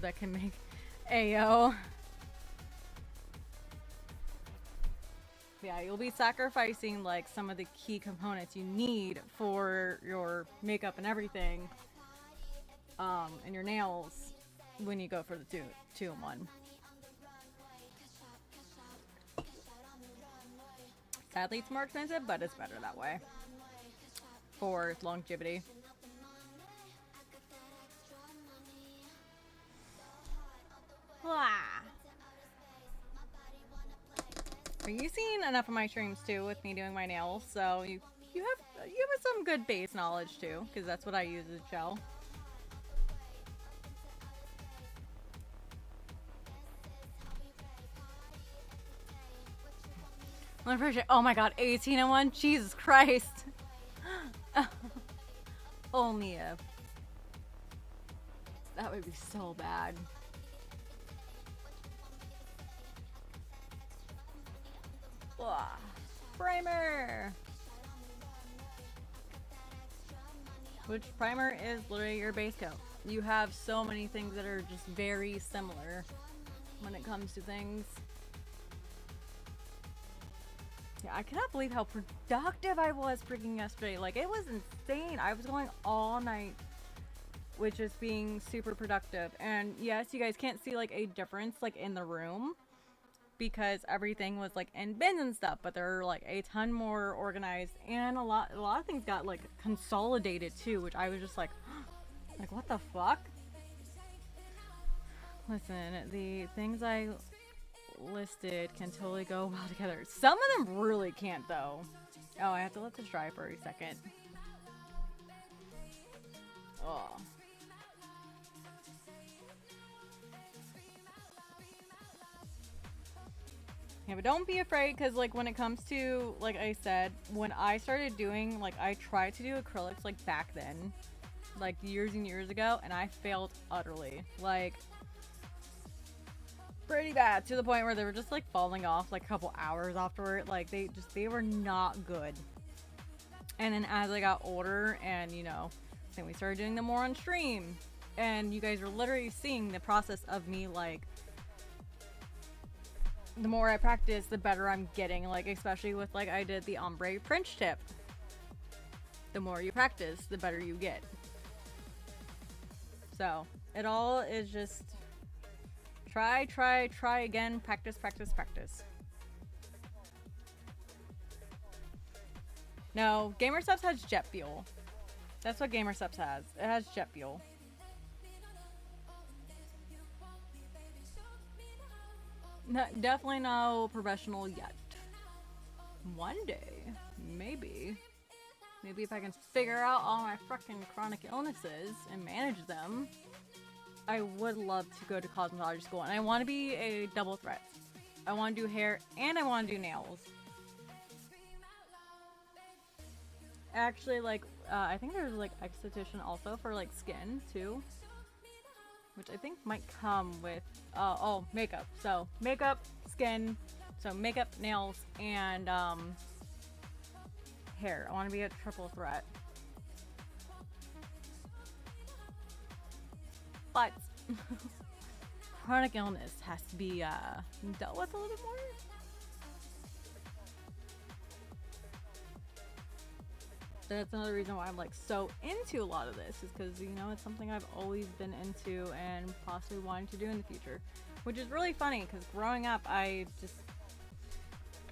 Speaker 1: That can make AO. Yeah, you'll be sacrificing like some of the key components you need for your makeup and everything, and your nails when you go for the two in 1. Sadly, it's more expensive, but it's better that way for longevity. You've seen enough of my streams too with me doing my nails, so you have some good base knowledge too, because that's what I use as gel. Oh my god, 18 in 1? Jesus Christ. Only if. That would be so bad. Ugh. Primer! Which primer is literally your base coat. You have so many things that are just very similar when it comes to things. Yeah, I cannot believe how productive I was freaking yesterday. Like, it was insane. I was going all night with just being super productive. And yes, you guys can't see like a difference like in the room, because everything was like in bins and stuff, but there are like a ton more organized, and a lot of things got like consolidated too, which I was just like like what the fuck. Listen, the things I listed can totally go well together. Some of them really can't though. Oh, I have to let this dry for a second. Oh. Yeah, but don't be afraid, because like when it comes to, like I said, when I started doing, like I tried to do acrylics like back then, like years and years ago, and I failed utterly. Like pretty bad, to the point where they were just like falling off like a couple hours afterward. Like they were not good. And then as I got older, and you know, then we started doing them more on stream, and you guys are literally seeing the process of me, like the more I practice, the better I'm getting, like especially with like I did the ombre French tip. The more you practice, the better you get. So it all is just try again, practice. No, Gamer Subs has jet fuel. That's what Gamer Subs has. It has jet fuel. No, definitely no professional yet. One day, maybe. Maybe if I can figure out all my fucking chronic illnesses and manage them, I would love to go to cosmetology school. And I want to be a double threat. I want to do hair and I want to do nails. Actually, like, I think there's like esthetician also for like skin too, which I think might come with oh, makeup. So makeup, skin, so makeup, nails, and hair. I want to be a triple threat. But chronic illness has to be dealt with a little bit more. That's another reason why I'm like so into a lot of this, is because, you know, it's something I've always been into and possibly wanting to do in the future, which is really funny because growing up I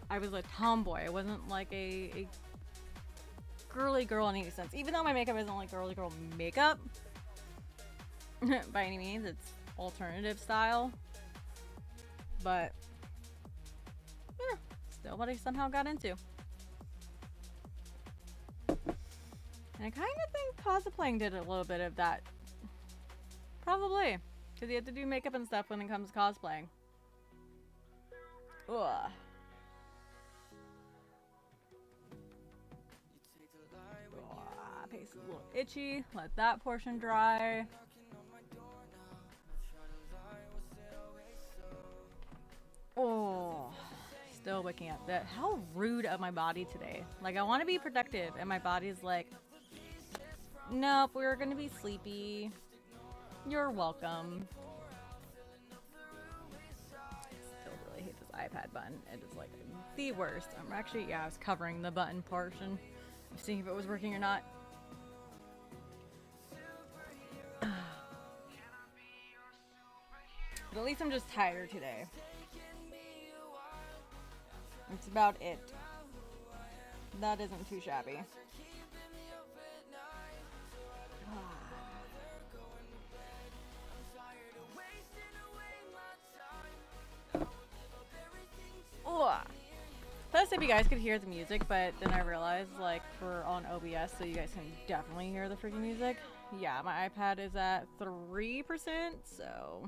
Speaker 1: was a tomboy. I wasn't like a girly girl in any sense, even though my makeup isn't like girly girl makeup by any means. It's alternative style, but yeah, still what I somehow got into. And I kind of think cosplaying did a little bit of that. Probably. Because you have to do makeup and stuff when it comes to cosplaying. Ugh. Face is a little itchy. Let that portion dry. Oh. Still waking up. How rude of my body today. Like, I want to be productive, and my body's like, nope, we're gonna be sleepy. You're welcome. Still really hate this iPad button. It is like the worst. I'm actually, yeah, I was covering the button portion. I was thinking if it was working or not. But at least I'm just tired today. That's about it. That isn't too shabby. Plus, if you guys could hear the music, but then I realized, like, we're on OBS, so you guys can definitely hear the freaking music. Yeah, my iPad is at 3%, so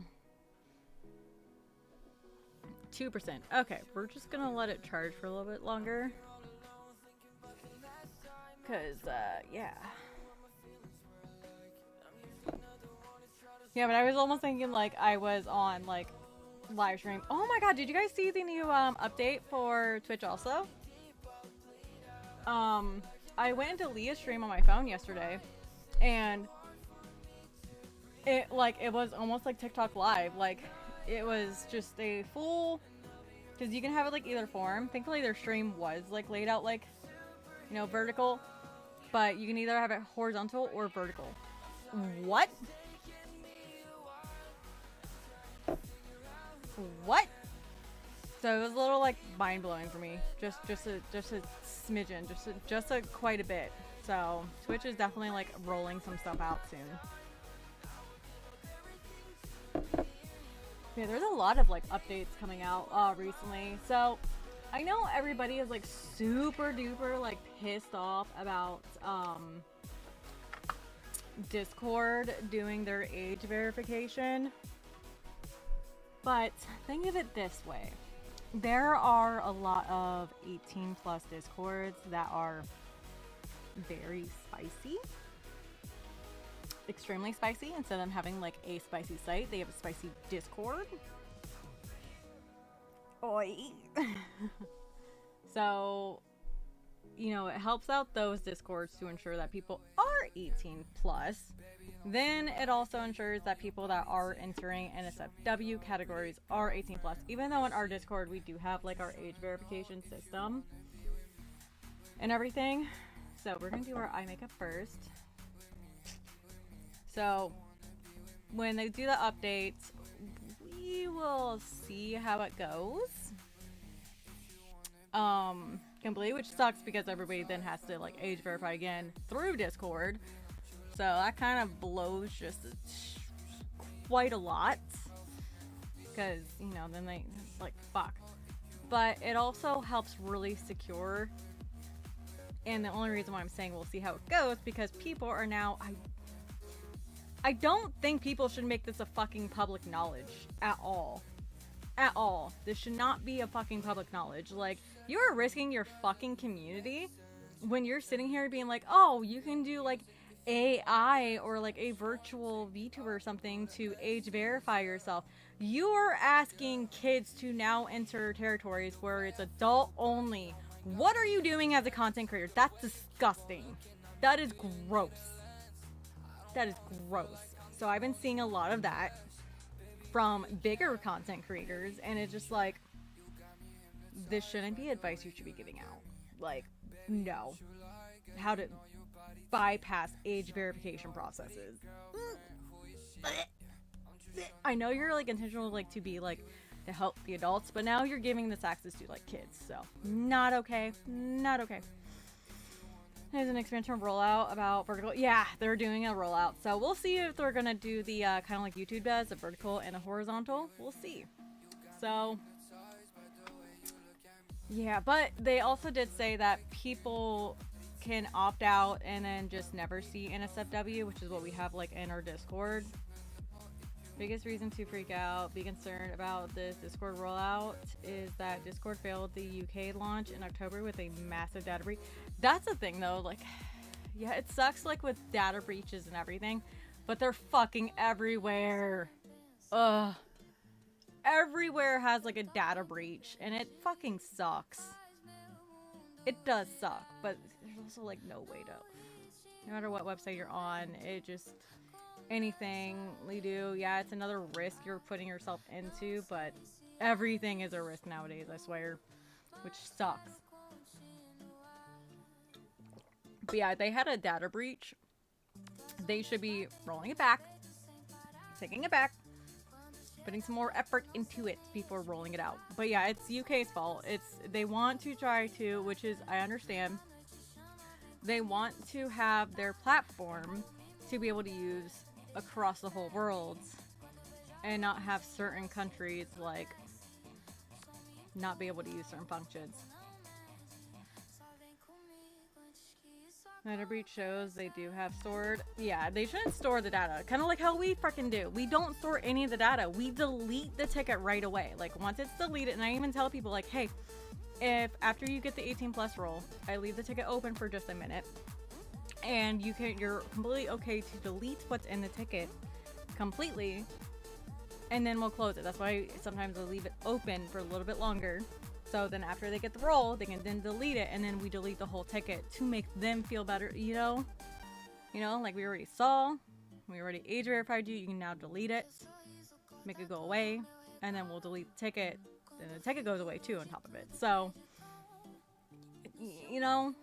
Speaker 1: 2%. Okay, we're just gonna let it charge for a little bit longer. Cause, yeah. Yeah, but I was almost thinking, like, I was on, like, live stream. Oh my god, did you guys see the new, update for Twitch also? I went into Leah's stream on my phone yesterday, and it, like, it was almost like TikTok Live. Like, it was just a full, because you can have it, like, either form. Thankfully, their stream was, like, laid out, like, you know, vertical, but you can either have it horizontal or vertical. What? What? So it was a little like mind blowing for me, just a smidgen, just a quite a bit. So Twitch is definitely like rolling some stuff out soon. Yeah, there's a lot of like updates coming out recently. So I know everybody is like super duper like pissed off about Discord doing their age verification. But think of it this way. There are a lot of 18 plus Discords that are very spicy. Extremely spicy. Instead of them having like a spicy site, they have a spicy Discord. Oi. So, you know, it helps out those Discords to ensure that people are 18 plus. Then it also ensures that people that are entering NSFW categories are 18 plus. Even though in our Discord we do have like our age verification system and everything. So we're gonna do our eye makeup first. So when they do the updates, we will see how it goes. Completely, which sucks because everybody then has to like age verify again through Discord. So that kind of blows just quite a lot. Because, you know, then they like fuck. But it also helps really secure. And the only reason why I'm saying we'll see how it goes, because people are now, I don't think people should make this a fucking public knowledge at all. At all. This should not be a fucking public knowledge. Like, you are risking your fucking community when you're sitting here being like, oh, you can do like AI or like a virtual VTuber or something to age verify yourself. You are asking kids to now enter territories where it's adult only. What are you doing as a content creator? That's disgusting. That is gross. That is gross. So I've been seeing a lot of that from bigger content creators, and it's just like, this shouldn't be advice you should be giving out. Like, no. How to bypass age verification processes. I know you're like intentional like to be like to help the adults, but now you're giving this access to like kids, so not okay. Not okay. There's an expansion rollout about vertical. Yeah, they're doing a rollout. So we'll see if they're gonna do the kind of like YouTube does, a vertical and a horizontal. We'll see. So yeah, but they also did say that people can opt out and then just never see NSFW, which is what we have like in our Discord. Biggest reason to freak out, be concerned about this Discord rollout is that Discord failed the UK launch in October with a massive data breach. That's the thing though, like, yeah, it sucks like with data breaches and everything, but they're fucking everywhere. Ugh. Everywhere has like a data breach and it fucking sucks. It does suck, but there's also like no way to, no matter what website you're on, it just, anything we do, yeah, it's another risk you're putting yourself into, but everything is a risk nowadays, I swear, which sucks. But yeah, they had a data breach. They should be rolling it back, taking it back, putting some more effort into it before rolling it out. But yeah, it's UK's fault. They want to try to, which is, I understand, they want to have their platform to be able to use across the whole world and not have certain countries like not be able to use certain functions. Data breach shows they do have stored. Yeah, they shouldn't store the data. Kind of like how we freaking do. We don't store any of the data. We delete the ticket right away. Like once it's deleted, and I even tell people like, hey, if after you get the 18 plus roll, I leave the ticket open for just a minute. And you're completely okay to delete what's in the ticket completely, and then we'll close it. That's why sometimes I leave it open for a little bit longer. So then after they get the roll, they can then delete it, and then we delete the whole ticket to make them feel better, you know? You know, like we already saw, we already age verified you, you can now delete it, make it go away, and then we'll delete the ticket, and the ticket goes away too on top of it. So, you know,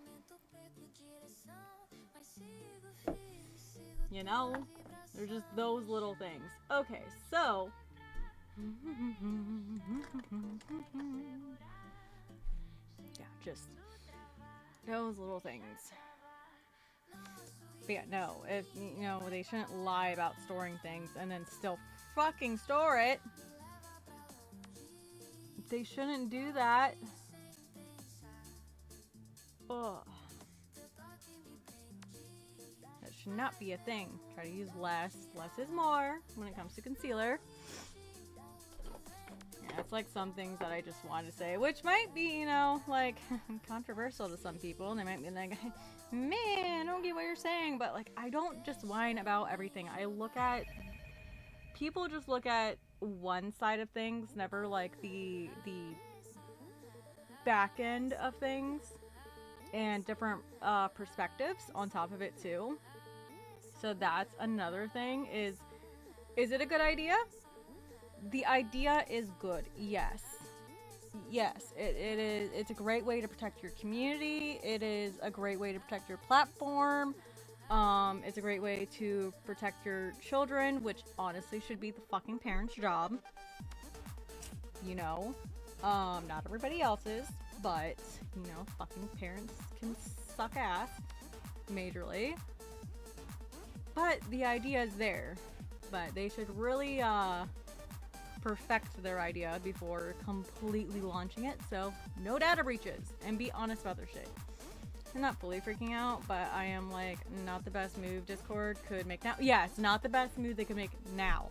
Speaker 1: they're just those little things. Okay, so just those little things. But yeah, no, if you know, they shouldn't lie about storing things and then still fucking store it. They shouldn't do that. Ugh. That should not be a thing. Try to use less. Less is more when it comes to concealer. Yeah, it's like some things that I just want to say, which might be, you know, like controversial to some people. And they might be like, man, I don't get what you're saying. But like, I don't just whine about everything. I look at, people just look at one side of things, never like the back end of things and different perspectives on top of it too. So that's another thing. Is it a good idea? The idea is good. Yes, it is. It's a great way to protect your community. It is a great way to protect your platform. It's a great way to protect your children, which honestly should be the fucking parents' job. You know, not everybody else's, but you know, fucking parents can suck ass majorly. But the idea is there, but they should really perfect their idea before completely launching it. So no data breaches, and be honest about their shit. I'm not fully freaking out, but I am like, not the best move Discord could make now. Yeah, it's not the best move they could make now.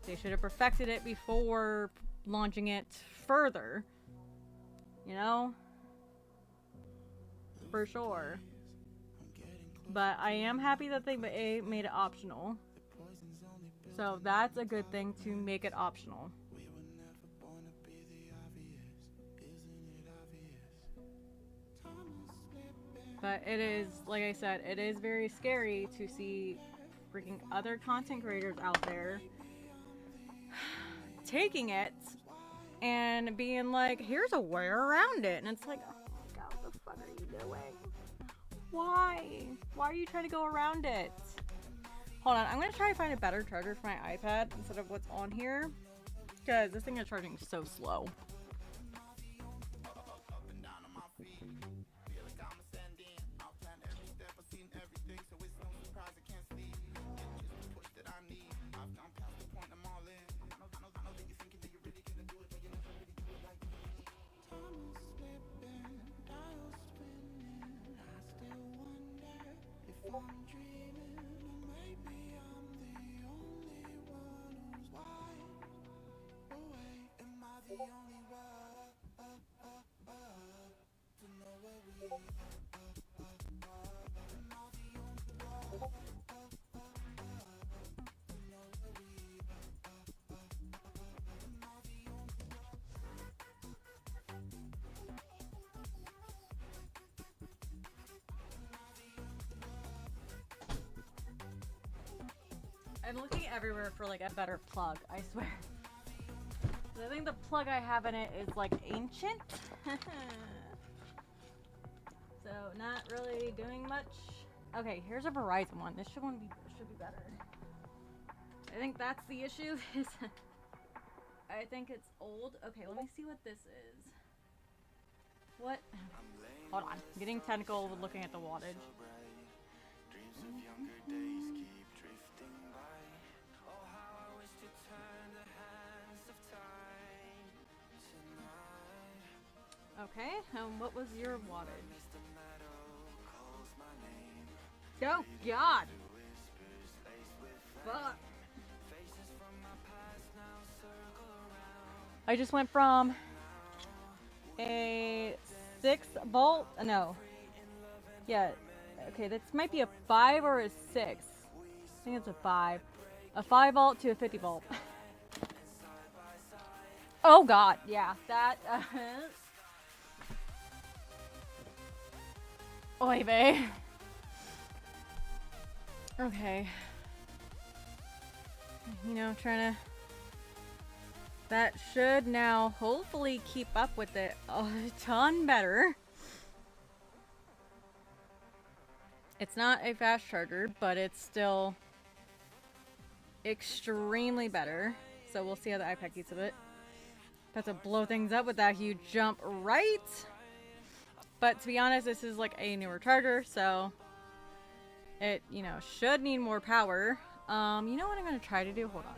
Speaker 1: They should have perfected it before launching it further. You know? For sure. But I am happy that they made it optional. So that's a good thing, to make it optional. But it is, like I said, it is very scary to see freaking other content creators out there taking it and being like, here's a way around it. And it's like, oh my god, what the fuck are you doing? Why? Why are you trying to go around it? Hold on, I'm going to try to find a better charger for my iPad instead of what's on here. Because this thing is charging so slow. I'm looking everywhere for like a better plug, I swear. I think the plug I have in it is like ancient. So not really doing much. Okay, here's a Verizon one. This should be better. I think that's the issue. Is I think it's old. Okay, let me see what this is. What? Hold on. I'm getting technical with looking at the wattage. Okay, what was your wattage? Oh god! Fuck. I just went from a 6 volt, no. Yeah, okay, this might be a 5 or a 6. I think it's a 5. A 5 volt to a 50 volt. Oh god, yeah, that, Oy vey. Okay. You know, trying to... That should now hopefully keep up with it a ton better. It's not a fast charger, but it's still extremely better. So we'll see how the iPad keeps with it. About to blow things up with that huge jump, right? But to be honest, this is like a newer charger, so it, you know, should need more power. You know what I'm gonna try to do? Hold on.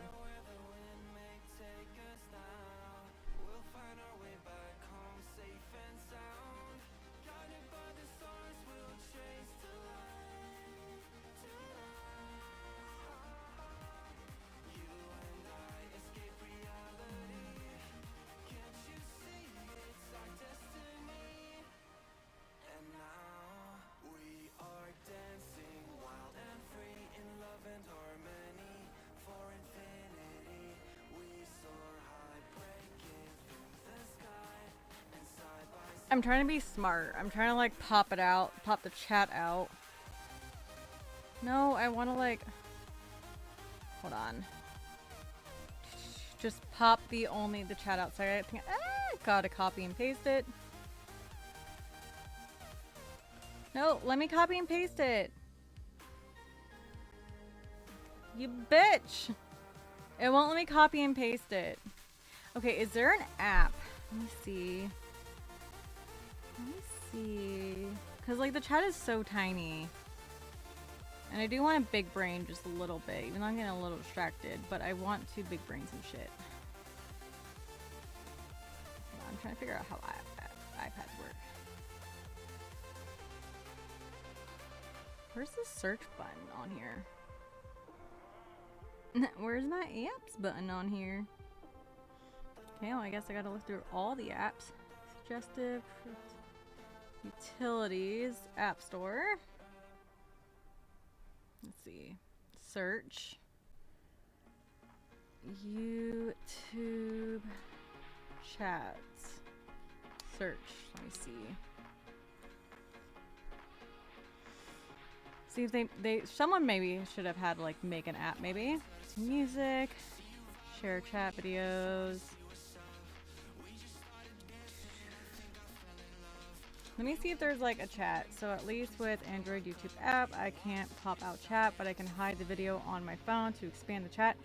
Speaker 1: I'm trying to be smart. I'm trying to like pop it out, pop the chat out. No, I want to like, hold on. Just pop the chat out. Sorry, I think gotta copy and paste it. No, let me copy and paste it. You bitch. It won't let me copy and paste it. Okay, is there an app? Let me see. Let me see. Because, like, the chat is so tiny. And I do want a big brain just a little bit. Even though I'm getting a little distracted. But I want to big brain some shit. I'm trying to figure out how iPads work. Where's the search button on here? Where's my apps button on here? Okay, well, I guess I gotta look through all the apps. Suggestive, utilities, app store. Let's see. Search. YouTube chats. Search. Let me see. See if someone maybe should have had like make an app maybe. Music, share chat videos. Let me see if there's like a chat. So at least with Android YouTube app, I can't pop out chat, but I can hide the video on my phone to expand the chat.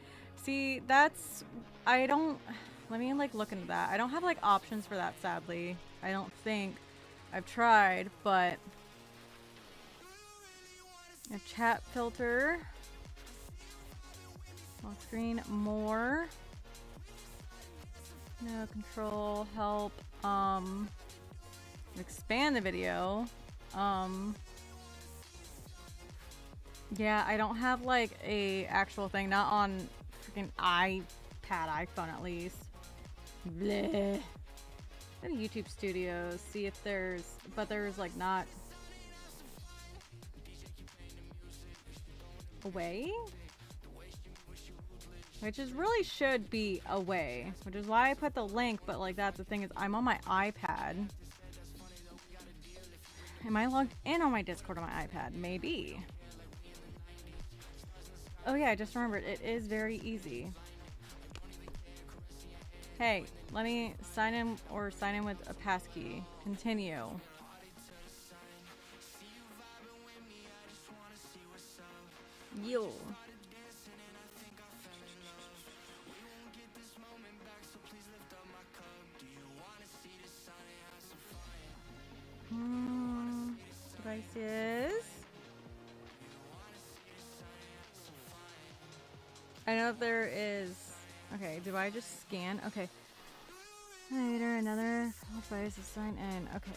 Speaker 1: See, that's, let me like look into that. I don't have like options for that, sadly. I don't think. I've tried, but a chat filter. Full screen, more. No, control, help, expand the video. Yeah, I don't have like a actual thing, not on freaking iPhone at least. Bleh. Go to YouTube Studios, see if there's like not a way? Which is really should be a way, which is why I put the link, but like that's the thing is I'm on my iPad. Am I logged in on my Discord on my iPad? Maybe. Oh yeah, I just remembered. It is very easy. Hey, let me sign in with a passkey. Continue. Yo. Devices. I know if there is. Okay, do I just scan? Okay. Later, another device to sign in. Okay.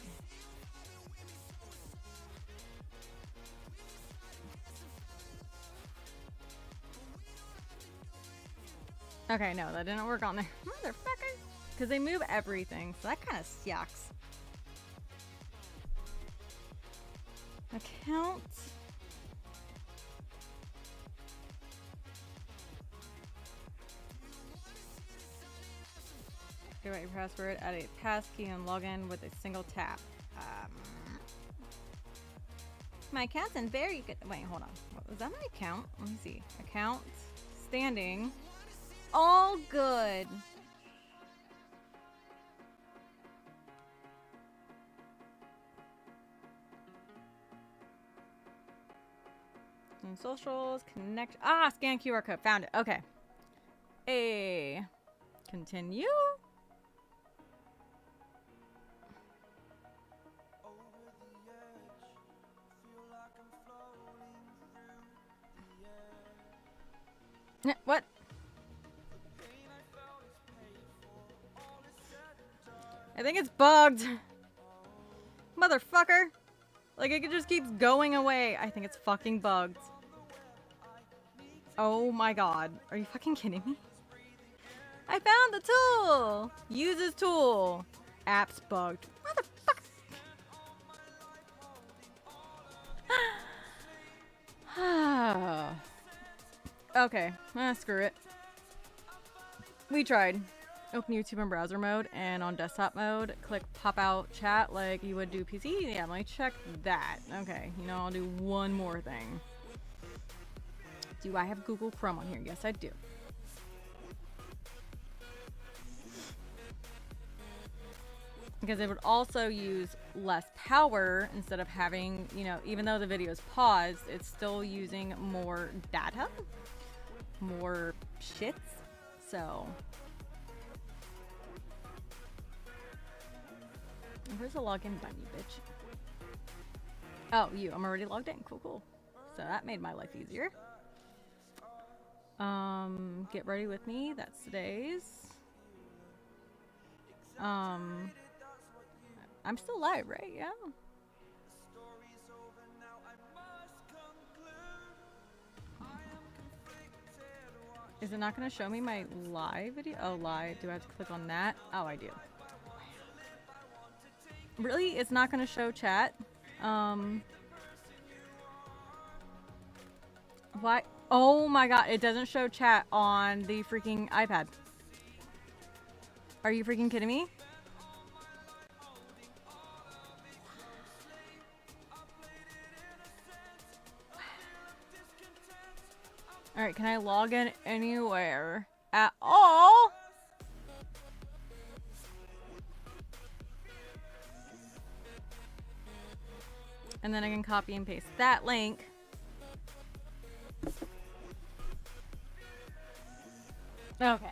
Speaker 1: Okay, no, that didn't work on there. Motherfucker. Because they move everything, so that kind of sucks. Account. Activate your password, add a passkey, and log in with a single tap. My account's in very good. Wait, hold on. Was that my account? Let me see. Account. Standing. All good. And socials, connect. Scan QR code. Found it. Okay. Continue. What? I think it's bugged. Motherfucker. Like, it just keeps going away. I think it's fucking bugged. Oh my god. Are you fucking kidding me? I found the tool! Uses tool. App's bugged. Motherfucker. Okay. Screw it. We tried. Open YouTube in browser mode, and on desktop mode, click pop out chat like you would do PC. Yeah, let me check that. Okay, you know, I'll do one more thing. Do I have Google Chrome on here? Yes, I do. Because it would also use less power instead of having, you know, even though the video is paused, it's still using more data, more shits. So, where's the login button, you bitch? Oh, you. I'm already logged in. Cool, cool. So that made my life easier. Get ready with me. That's today's. I'm still live, right? Yeah. Is it not going to show me my live video? Oh, live. Do I have to click on that? Oh, I do. Really? It's not going to show chat? Why? Oh my god, it doesn't show chat on the freaking iPad. Are you freaking kidding me? Alright, can I log in anywhere at all? And then I can copy and paste that link. Okay.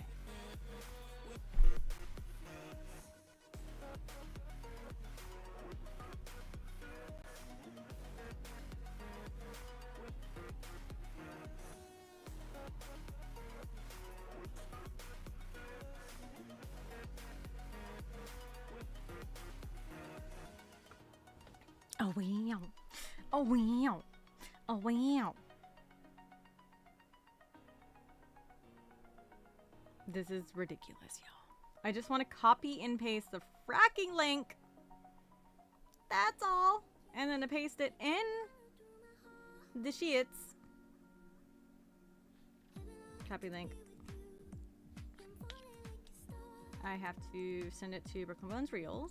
Speaker 1: Oh wow. Oh wow. Oh wow. This is ridiculous, y'all. I just want to copy and paste the fracking link. That's all. And then to paste it in the sheets. Copy link. I have to send it to Brooklyn Bones Reels.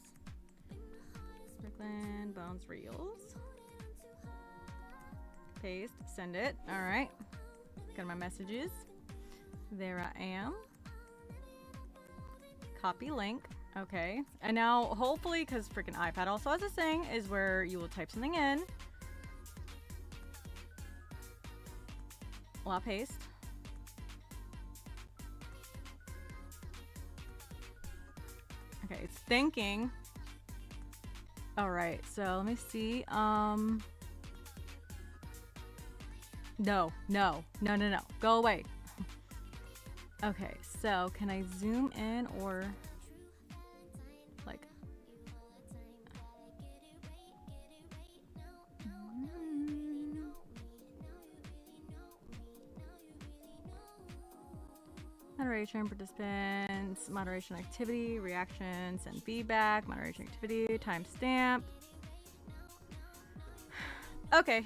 Speaker 1: Brooklyn Bones Reels. Paste. Send it. Alright. Got my messages. There I am. Copy link. Okay. And now, hopefully, because freaking iPad also has this thing, is where you will type something in. Well, I'll paste. Okay, it's thinking. Alright, so let me see. No. Go away. Okay, so can I zoom in or like moderation, participants, moderation activity, reactions and feedback, moderation activity, timestamp. Okay,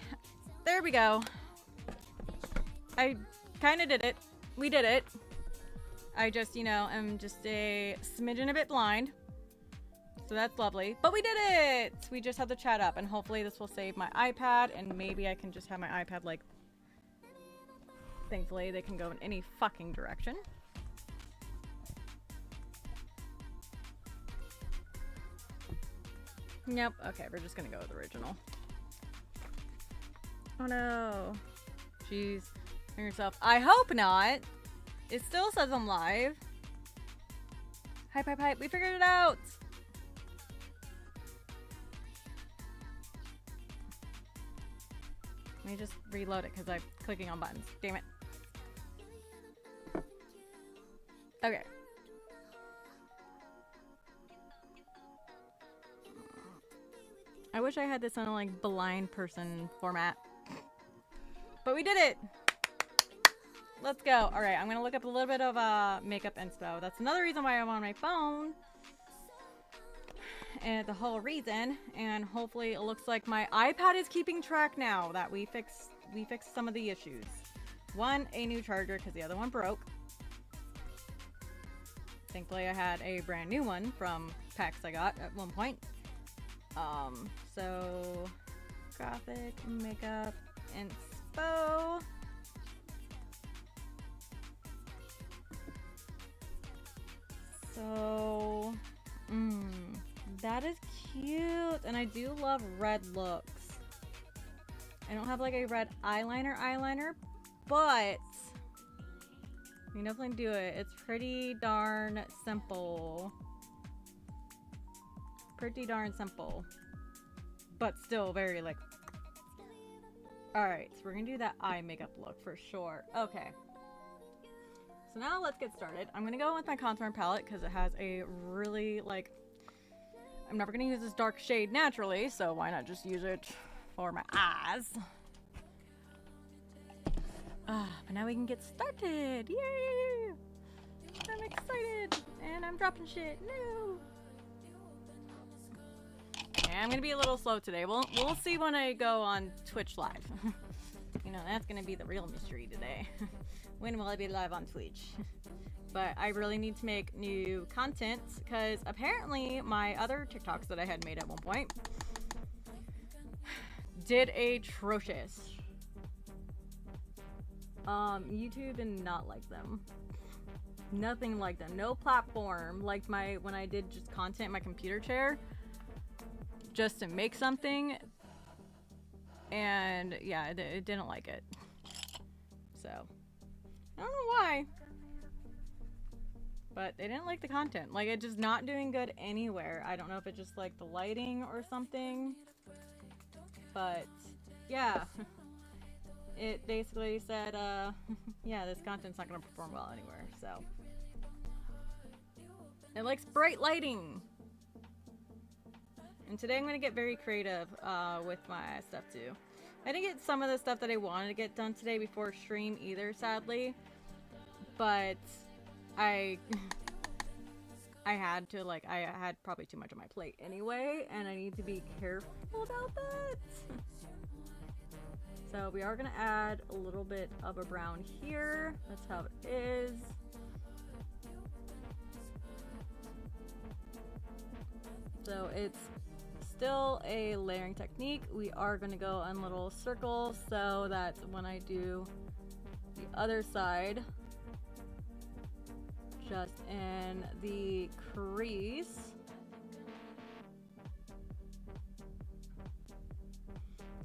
Speaker 1: there we go. I kind of did it. We did it. I just, you know, am just a smidgen a bit blind. So that's lovely. But we did it! We just had the chat up, and hopefully this will save my iPad, and maybe I can just have my iPad, like... Thankfully, they can go in any fucking direction. Nope. Okay, we're just gonna go with original. Oh no. Jeez. Hang yourself. I hope not! It still says I'm live. Hype, hype, hype. We figured it out. me just reload it because I'm clicking on buttons. Damn it. Okay. I wish I had this on a like blind person format. But we did it! Let's go. Alright, I'm gonna look up a little bit of makeup inspo. That's another reason why I'm on my phone. And the whole reason. And hopefully it looks like my iPad is keeping track now that we fixed some of the issues. One, a new charger because the other one broke. Thankfully I had a brand new one from packs I got at one point. So gothic makeup inspo. So that is cute, and I do love red looks. I don't have like a red eyeliner, but you can definitely do it. It's pretty darn simple. Pretty darn simple. But still very like... Alright, so we're gonna do that eye makeup look for sure. Okay. So now let's get started. I'm gonna go with my contour palette because it has a really like... I'm never gonna use this dark shade naturally, so why not just use it for my eyes? But now we can get started! Yay! I'm excited! And I'm dropping shit. No! I'm gonna be a little slow today. We'll see when I go on Twitch live. You know, that's gonna be the real mystery today. When will I be live on Twitch? But I really need to make new content because apparently my other TikToks that I had made at one point did atrocious. YouTube did not like them. Nothing like them. No platform liked when I did just content in my computer chair just to make something, and yeah, it didn't like it. So I don't know why, but they didn't like the content. Like, it's just not doing good anywhere. I don't know if it's just like the lighting or something, but yeah. It basically said yeah, this content's not gonna perform well anywhere. So it likes bright lighting. And today I'm going to get very creative with my stuff too. I didn't get some of the stuff that I wanted to get done today before stream either, sadly. But I had to, like, I had probably too much on my plate anyway, and I need to be careful about that. So we are going to add a little bit of a brown here. That's how it is. So it's still a layering technique. We are going to go on little circles so that when I do the other side, just in the crease,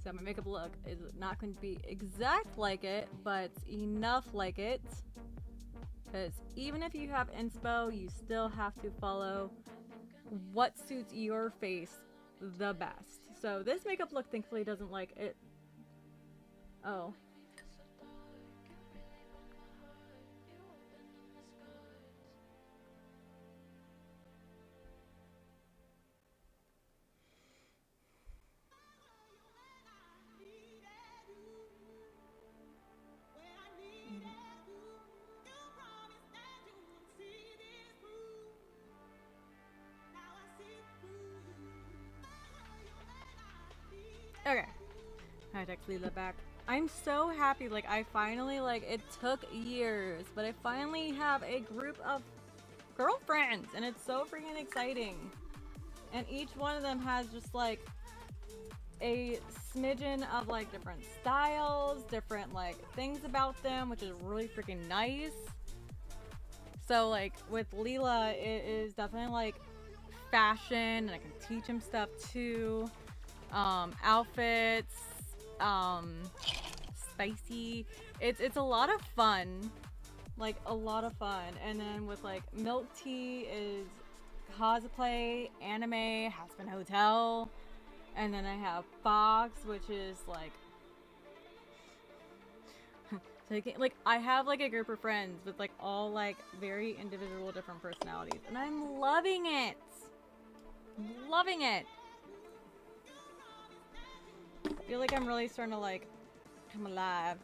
Speaker 1: so my makeup look is not going to be exact like it, but enough like it, because even if you have inspo, you still have to follow what suits your face the best. So this makeup look thankfully doesn't like it. Oh. Okay, I text Leela back. I'm so happy, like, I finally, like, it took years, but I finally have a group of girlfriends, and it's so freaking exciting. And each one of them has just, like, a smidgen of, like, different styles, different, like, things about them, which is really freaking nice. So, like, with Leela, it is definitely, like, fashion, and I can teach him stuff, too. Outfits, spicy. It's a lot of fun, like a lot of fun. And then with like Milk Tea is cosplay, anime, Hazbin Hotel, and then I have Fox, which is like taking, like, I have like a group of friends with like all like very individual different personalities, and I'm loving it. Loving it. I feel like I'm really starting to like come alive.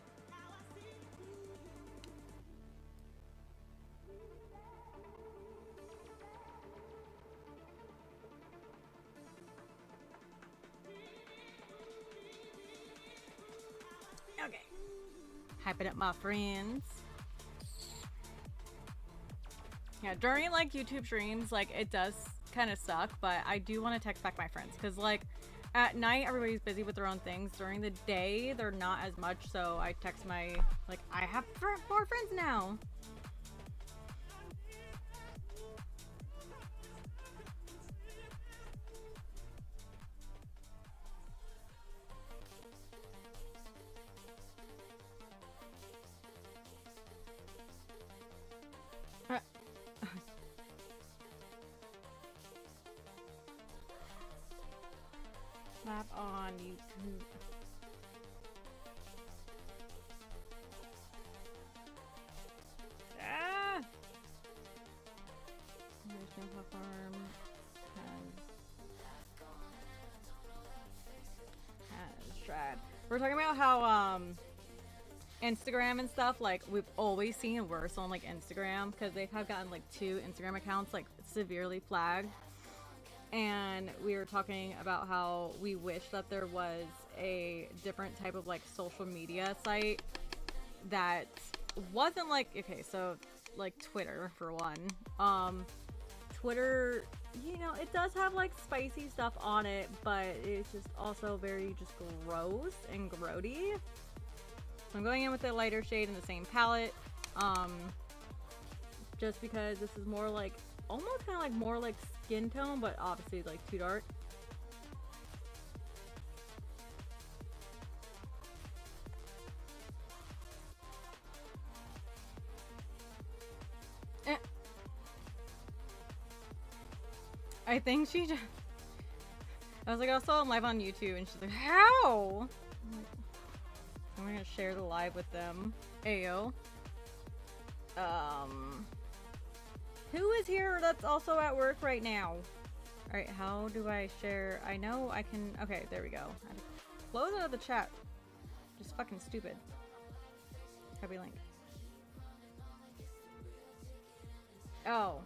Speaker 1: Okay. Hyping up my friends. Yeah, during like YouTube streams, like it does kind of suck, but I do want to text back my friends because like at night everybody's busy with their own things. During the day they're not as much, so I text my, like, I have more friends now. Slap on YouTube. Ah! National platform has tried. We're talking about how Instagram and stuff, like we've always seen worse on like Instagram because they have gotten like 2 Instagram accounts like severely flagged. And we were talking about how we wish that there was a different type of like social media site that wasn't like, okay, so like Twitter for one. Twitter, you know, it does have like spicy stuff on it, but it's just also very just gross and grody. So I'm going in with a lighter shade in the same palette, just because this is more like almost kind of like more like skin tone, but obviously like too dark. I think she just, I was like, I saw it live on YouTube, and she's like, how? I'm gonna share the live with them. Ayo. Who is here that's also at work right now? Alright, how do I share? I know I can, okay, there we go. I had to close out of the chat. Just fucking stupid. Copy link. Oh.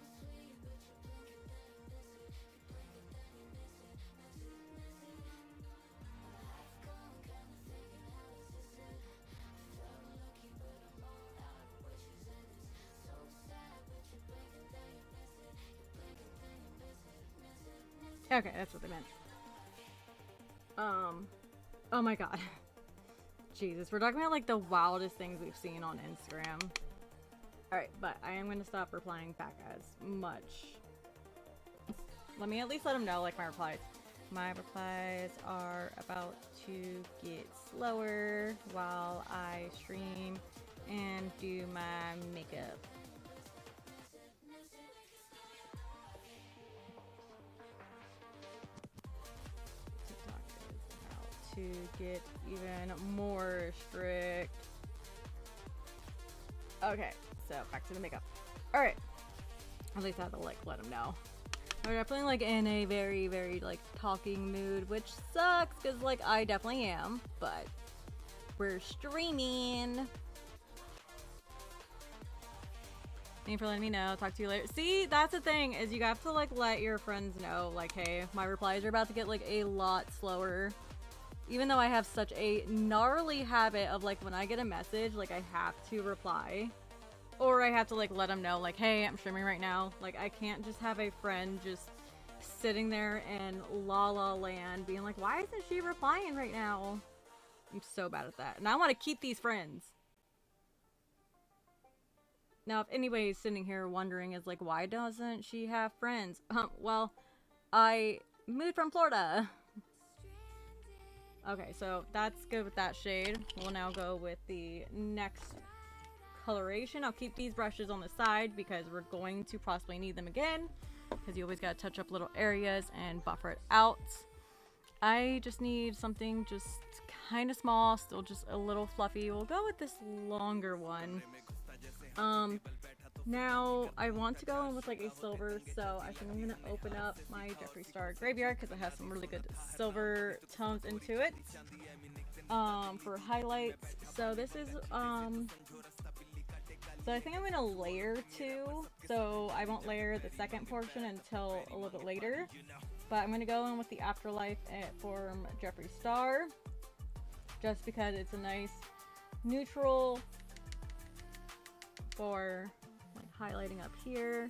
Speaker 1: Okay, that's what they meant. Oh my god. Jesus, we're talking about like the wildest things we've seen on Instagram. Alright, but I am going to stop replying back as much. Let me at least let them know, like, my replies. My replies are about to get slower while I stream and do my makeup. To get even more strict. Okay, so back to the makeup. Alright. At least I have to like let them know. We're definitely like in a very, very like talking mood, which sucks because like I definitely am, but we're streaming. Thank you for letting me know. Talk to you later. See, that's the thing, is you have to like let your friends know, like, hey, my replies are about to get like a lot slower. Even though I have such a gnarly habit of like when I get a message, like I have to reply. Or I have to like let them know, like, hey, I'm streaming right now. Like I can't just have a friend just sitting there in la la land being like, why isn't she replying right now? I'm so bad at that. And I want to keep these friends. Now, if anybody's sitting here wondering is like, why doesn't she have friends? Well, I moved from Florida. Okay, so that's good with that shade. We'll now go with the next coloration. I'll keep these brushes on the side because we're going to possibly need them again, because you always got to touch up little areas and buffer it out. I just need something just kind of small, still just a little fluffy. We'll go with this longer one. Now I want to go in with like a silver, so I think I'm gonna open up my Jeffree Star Graveyard because it has some really good silver tones into it. For highlights. So this is so I think I'm gonna layer 2. So I won't layer the second portion until a little bit later. But I'm gonna go in with the Afterlife from Jeffree Star, just because it's a nice neutral for like highlighting up here.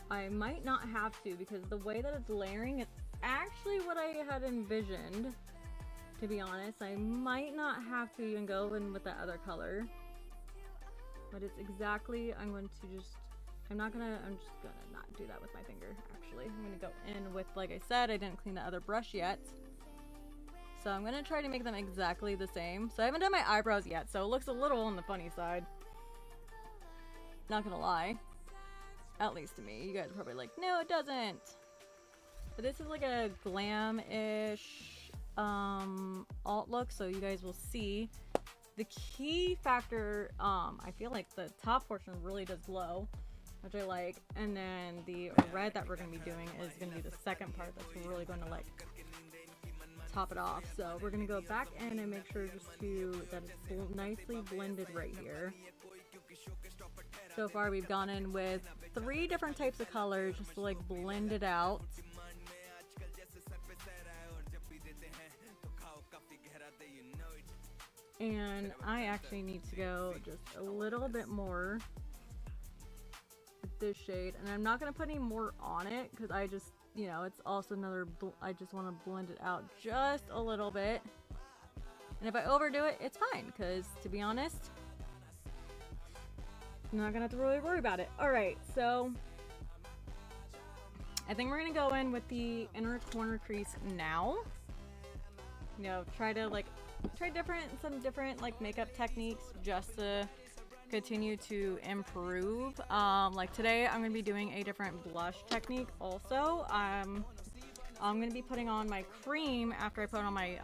Speaker 1: I might not have to because the way that it's layering, it's actually what I had envisioned. To be honest, I might not have to even go in with that other color, but it's exactly, I'm just gonna not do that with my finger. Actually, I'm gonna go in with, like I said, I didn't clean the other brush yet, so I'm gonna try to make them exactly the same. So I haven't done my eyebrows yet, so it looks a little on the funny side, not gonna lie, at least to me. You guys are probably like, no it doesn't, but this is like a glam-ish alt look, so you guys will see the key factor. I feel like the top portion really does glow, which I like, and then the red that we're going to be doing is going to be the second part that's really going to like top it off. So we're going to go back in and make sure just that it's nicely blended right here. So far we've gone in with 3 different types of colors just to like blend it out. And I actually need to go just a little bit more with this shade, and I'm not going to put any more on it because I just, you know, it's also another, I just want to blend it out just a little bit. And if I overdo it, it's fine, because to be honest, I'm not going to have to really worry about it. Alright, so I think we're going to go in with the inner corner crease now. You know, try some different like makeup techniques just to continue to improve. Like today I'm going to be doing a different blush technique also. I'm going to be putting on my cream after I put on my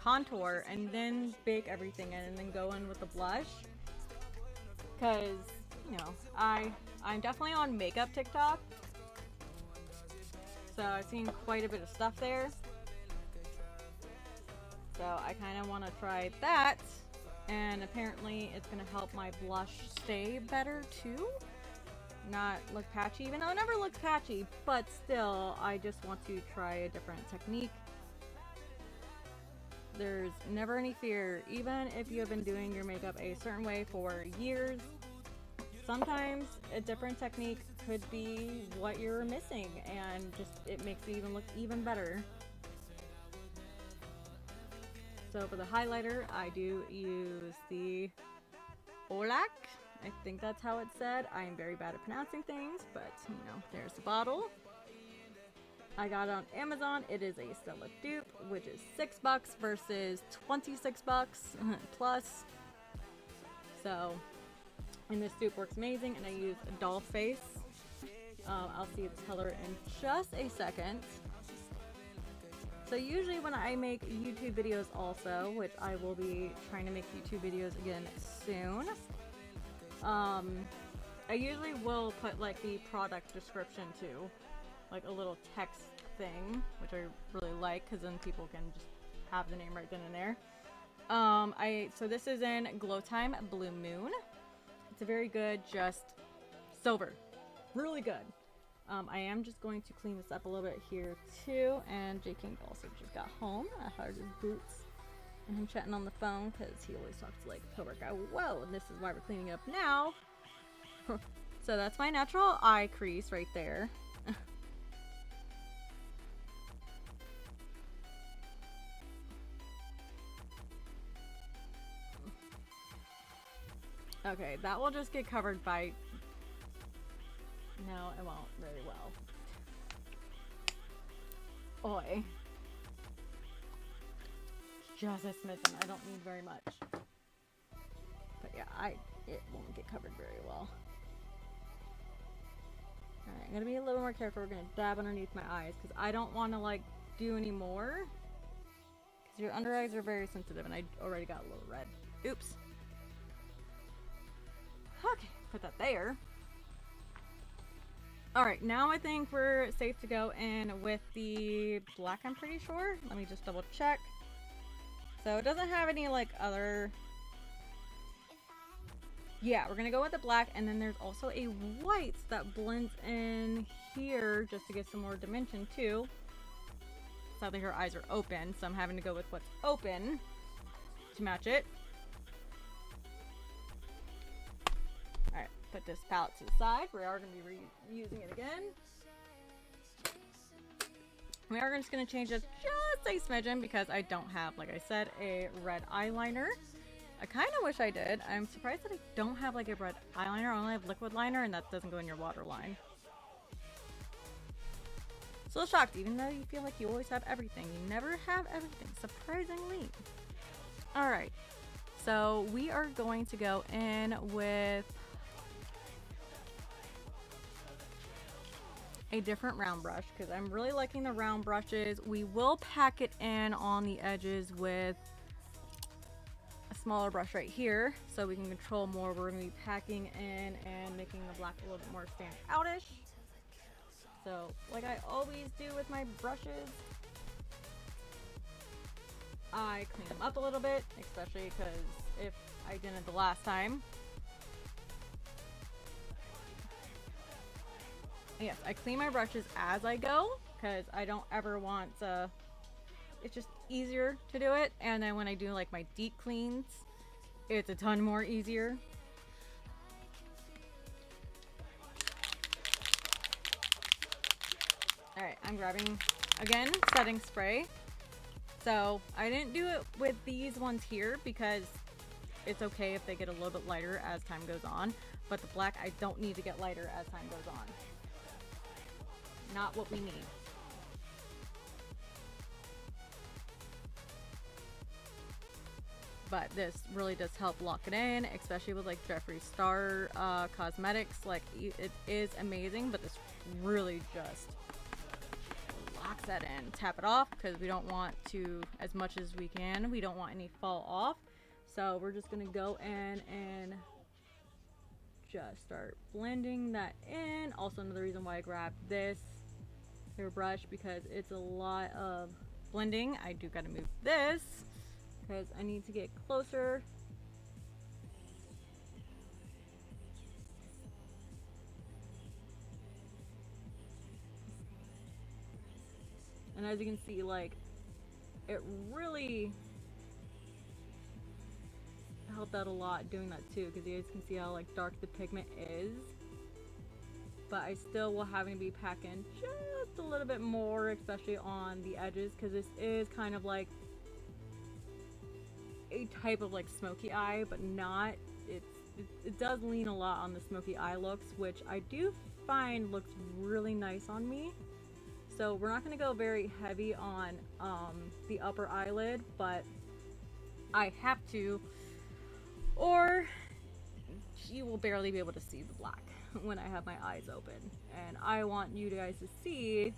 Speaker 1: contour, and then bake everything in and then go in with the blush, because you know I'm definitely on makeup TikTok, so I've seen quite a bit of stuff there. So I kind of want to try that, and apparently it's going to help my blush stay better too, not look patchy, even though it never looks patchy, but still I just want to try a different technique. There's never any fear, even if you have been doing your makeup a certain way for years, sometimes a different technique could be what you're missing, and just it makes it even look even better. So for the highlighter, I do use the Olac. I think that's how it's said. I am very bad at pronouncing things, but you know, there's the bottle. I got it on Amazon. It is a Stella dupe, which is $6 versus $26 plus. So, and this dupe works amazing, and I use a doll face. I'll see its color in just a second. So usually when I make YouTube videos also, which I will be trying to make YouTube videos again soon, I usually will put like the product description too, like a little text thing, which I really like, because then people can just have the name right then and there. So this is in Glow Time Blue Moon. It's a very good, just silver, really good. I am just going to clean this up a little bit here too, and J King also just got home. I heard his boots and him chatting on the phone because he always talks to like a coworker. Whoa, and this is why we're cleaning up now. So that's my natural eye crease right there. Okay, that will just get covered by... No, it won't very well. Oi. Just a smidgen. I don't need very much. But yeah, it won't get covered very well. Alright, I'm gonna be a little more careful. We're gonna dab underneath my eyes because I don't want to like do any more, Your under eyes are very sensitive, and I already got a little red. Oops. Okay, put that there. Alright, now I think we're safe to go in with the black, I'm pretty sure. Let me just double check. So it doesn't have any like other... Yeah, we're gonna go with the black, and then there's also a white that blends in here just to get some more dimension too. Sadly her eyes are open, so I'm having to go with what's open to match it. Alright, put this palette to the side. We are going to be reusing it again. We are just going to change it just a smidgen because I don't have, like I said, a red eyeliner. I kind of wish I did. I'm surprised that I don't have like a red eyeliner. I only have liquid liner, and that doesn't go in your waterline. So shocked, even though you feel like you always have everything. You never have everything, surprisingly. Alright, so we are going to go in with a different round brush because I'm really liking the round brushes. We will pack it in on the edges with a smaller brush right here so we can control more. We're going to be packing in and making the black a little bit more stand outish. So, like I always do with my brushes, I clean them up a little bit, especially because if I didn't the last time. Yes, I clean my brushes as I go because I don't ever want to, it's just easier to do it. And then when I do like my deep cleans, it's a ton more easier. Alright, I'm grabbing, again, setting spray. So, I didn't do it with these ones here because it's okay if they get a little bit lighter as time goes on. But the black, I don't need to get lighter as time goes on. Not what we need. But this really does help lock it in, especially with like Jeffree Star cosmetics. Like, it is amazing, but this really just locks that in. Tap it off because we don't want to, as much as we can, we don't want any fall off. So we're just gonna go in and just start blending that in. Also another reason why I grabbed this hairbrush because it's a lot of blending. I do gotta move this because I need to get closer. And as you can see, like, it really helped out a lot doing that too, because you guys can see how like dark the pigment is. But I still will having to be packing just a little bit more, especially on the edges, because this is kind of like a type of like smoky eye, but not. It does lean a lot on the smoky eye looks, which I do find looks really nice on me. So we're not going to go very heavy on the upper eyelid, but I have to, or you will barely be able to see the black when I have my eyes open. And I want you guys to see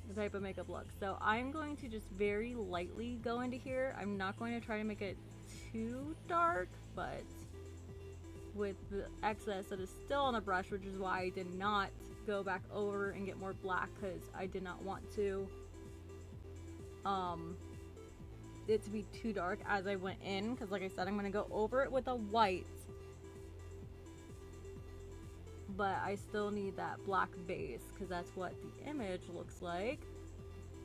Speaker 1: the type of makeup look. So I'm going to just very lightly go into here. I'm not going to try to make it too dark, but with the excess that is still on the brush, which is why I did not go back over and get more black, because I did not want to it to be too dark as I went in, because like I said, I'm going to go over it with a white, but I still need that black base because that's what the image looks like.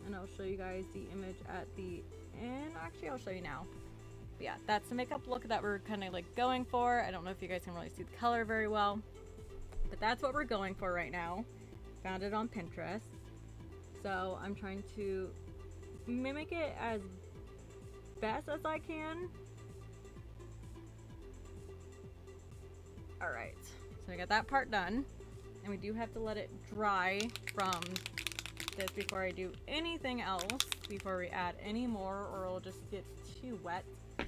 Speaker 1: And I'll show you guys the image at the end. Actually, I'll show you now. But yeah, that's the makeup look that we're kind of like going for. I don't know if you guys can really see the color very well, but that's what we're going for right now. Found it on Pinterest. So I'm trying to mimic it as best as I can. Alright, so I got that part done. And we do have to let it dry from this before I do anything else, before we add any more, or it'll just get too wet. Dry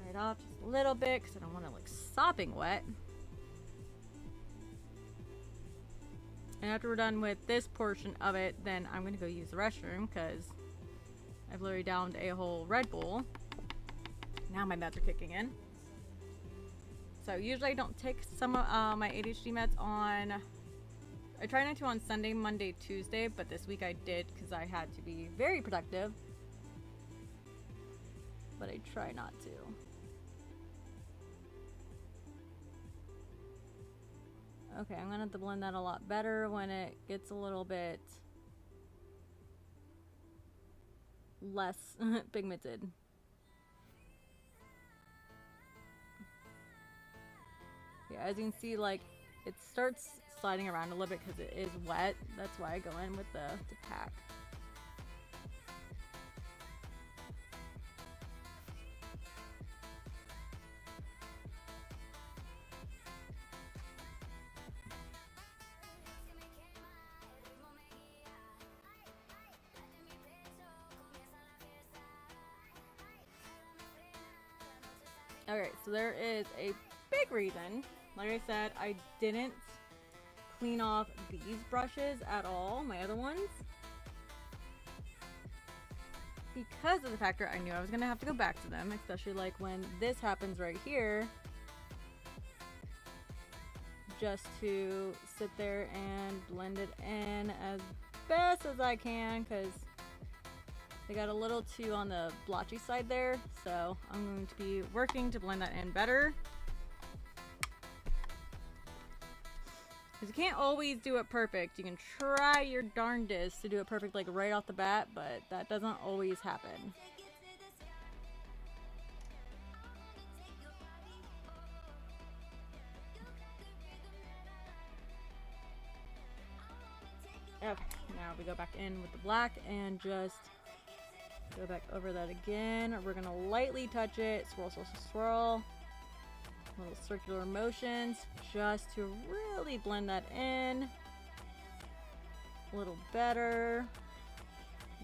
Speaker 1: it off just a little bit because I don't want it like sopping wet. And after we're done with this portion of it, then I'm going to go use the restroom because I've literally downed a whole Red Bull. Now my meds are kicking in. So usually I don't take some of my ADHD meds on... I try not to on Sunday, Monday, Tuesday, but this week I did because I had to be very productive. But I try not to. Okay, I'm gonna have to blend that a lot better when it gets a little bit less pigmented. Yeah, as you can see, like, it starts sliding around a little bit because it is wet. That's why I go in with the pack. Okay, so there is a big reason. Like I said, I didn't clean off these brushes at all, my other ones, because of the factor I knew I was gonna have to go back to them, especially like when this happens right here, just to sit there and blend it in as best as I can, because they got a little too on the blotchy side there, so I'm going to be working to blend that in better. Because you can't always do it perfect. You can try your darndest to do it perfect like right off the bat, but that doesn't always happen. Okay, now we go back in with the black and just go back over that again. We're gonna lightly touch it, swirl, swirl, swirl. Little circular motions just to really blend that in a little better.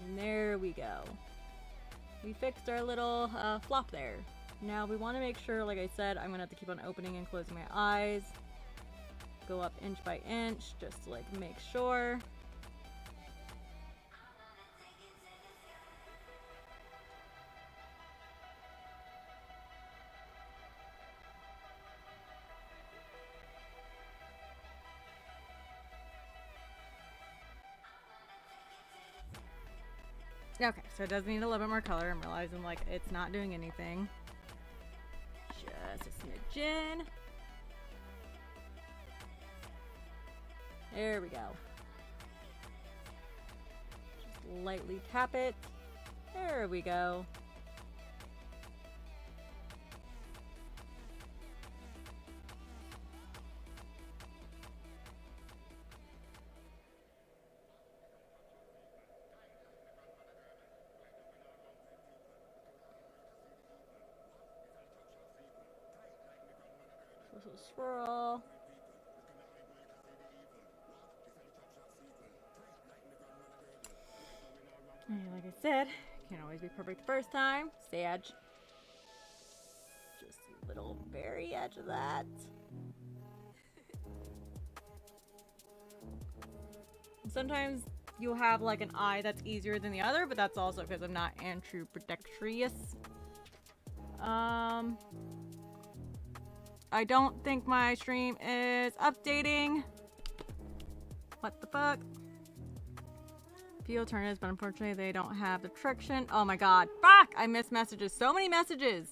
Speaker 1: And there we go. We fixed our little flop there. Now we want to make sure, like I said, I'm gonna have to keep on opening and closing my eyes. Go up inch by inch just to like make sure. Okay, so it does need a little bit more color. I'm realizing like it's not doing anything. Just a smidgen. There we go. Just lightly tap it. There we go. Swirl. And like I said, can't always be perfect the first time. Sad. Just a little very edge of that. Sometimes you'll have like an eye that's easier than the other, but that's also because I'm not ambidextrous. I don't think my stream is updating. What the fuck? Few alternatives, but unfortunately they don't have the traction. Oh my god. Fuck! I missed messages. So many messages.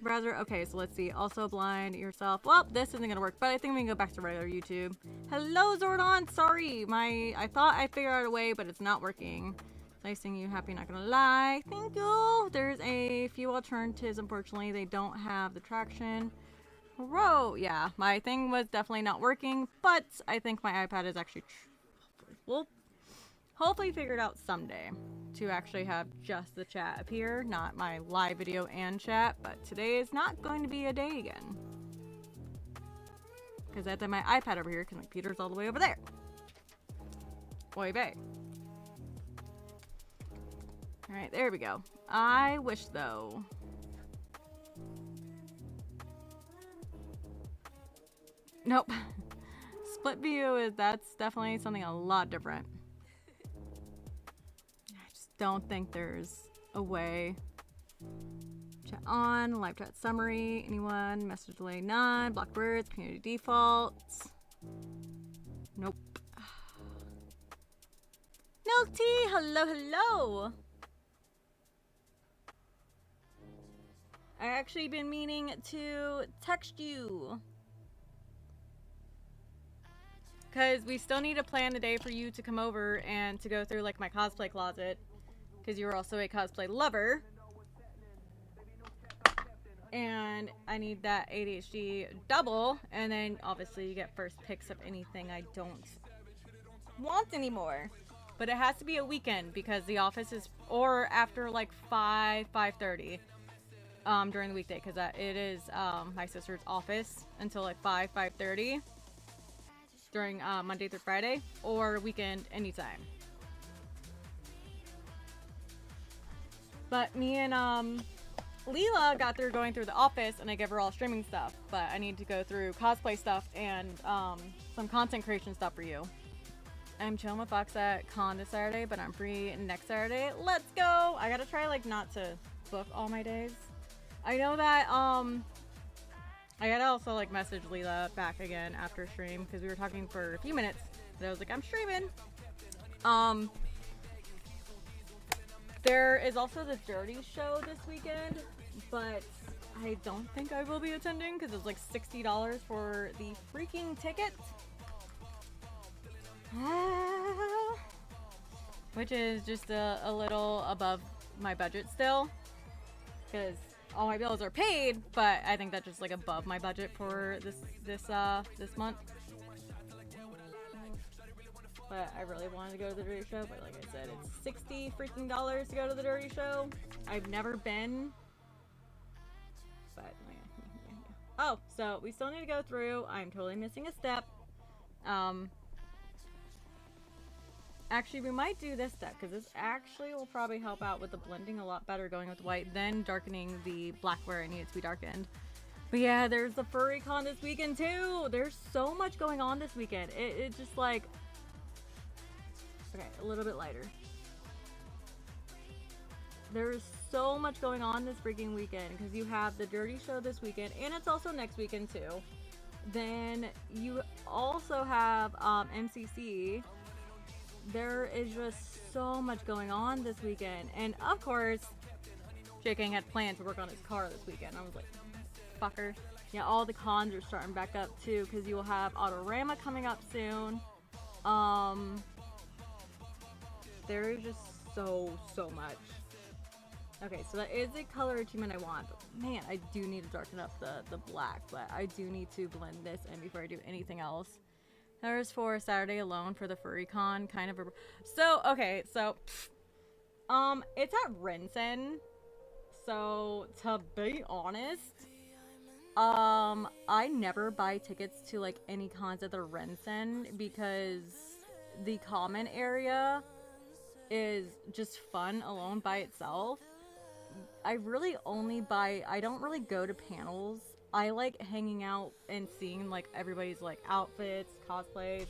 Speaker 1: Browser. Okay, so let's see. Also blind yourself. Well, this isn't gonna work, but I think we can go back to regular YouTube. Hello, Zordon. Sorry. I thought I figured out a way, but it's not working. Nice seeing you. Happy, not gonna lie. Thank you. There's a few alternatives. Unfortunately, they don't have the traction. Whoa, yeah, my thing was definitely not working, but I think my iPad is actually, we'll hopefully figure it out someday to actually have just the chat appear, not my live video and chat, but today is not going to be a day again. Because I have to have my iPad over here, because my computer's all the way over there. Oy vey. Alright, there we go. I wish, though... Nope. Split view that's definitely something a lot different. I just don't think there's a way. Chat on, live chat summary, anyone, message delay none, blocked words, community defaults. Nope. Milk tea, hello, hello. I actually been meaning to text you. Because we still need to plan the day for you to come over and to go through like my cosplay closet. Because you're also a cosplay lover. And I need that ADHD double. And then obviously you get first picks of anything I don't want anymore. But it has to be a weekend because the office is, or after like 5:30 during the weekday. Because it is my sister's office until like 5:30 during Monday through Friday. Or weekend anytime. But me and Leela got through going through the office and I gave her all streaming stuff, but I need to go through cosplay stuff and some content creation stuff for you. I'm chilling with Fox at con this Saturday, but I'm free next Saturday. Let's go! I gotta try like not to book all my days. I know that I gotta also like message Leela back again after stream because we were talking for a few minutes and I was like, I'm streaming. There is also the Dirty Show this weekend, but I don't think I will be attending because it's like $60 for the freaking ticket. Which is just a little above my budget still. Because all my bills are paid, but I think that's just like above my budget for this month. But I really wanted to go to the Dirty Show, but like I said, it's $60 freaking dollars to go to the Dirty Show. I've never been. But oh, so we still need to go through. I'm totally missing a step. Actually, we might do this step because this actually will probably help out with the blending a lot better going with white than darkening the black where it needs to be darkened. But yeah, there's the furry con this weekend too. There's so much going on this weekend. It's just like, okay, a little bit lighter. There's so much going on this freaking weekend because you have the Dirty Show this weekend and it's also next weekend too. Then you also have MCC. There is just so much going on this weekend. And of course, JK had planned to work on his car this weekend. I was like, fucker. Yeah, all the cons are starting back up too because you will have Autorama coming up soon. There is just so much. Okay, so that is the color achievement I want. But man, I do need to darken up the black, but I do need to blend this in before I do anything else. There's for Saturday alone for the furry con, kind of a... So, okay, so... it's at Rinsen. So, to be honest... I never buy tickets to, like, any cons at the Rinsen because the common area is just fun alone by itself. I really only buy... I don't really go to panels. I like hanging out and seeing like everybody's like outfits, cosplays.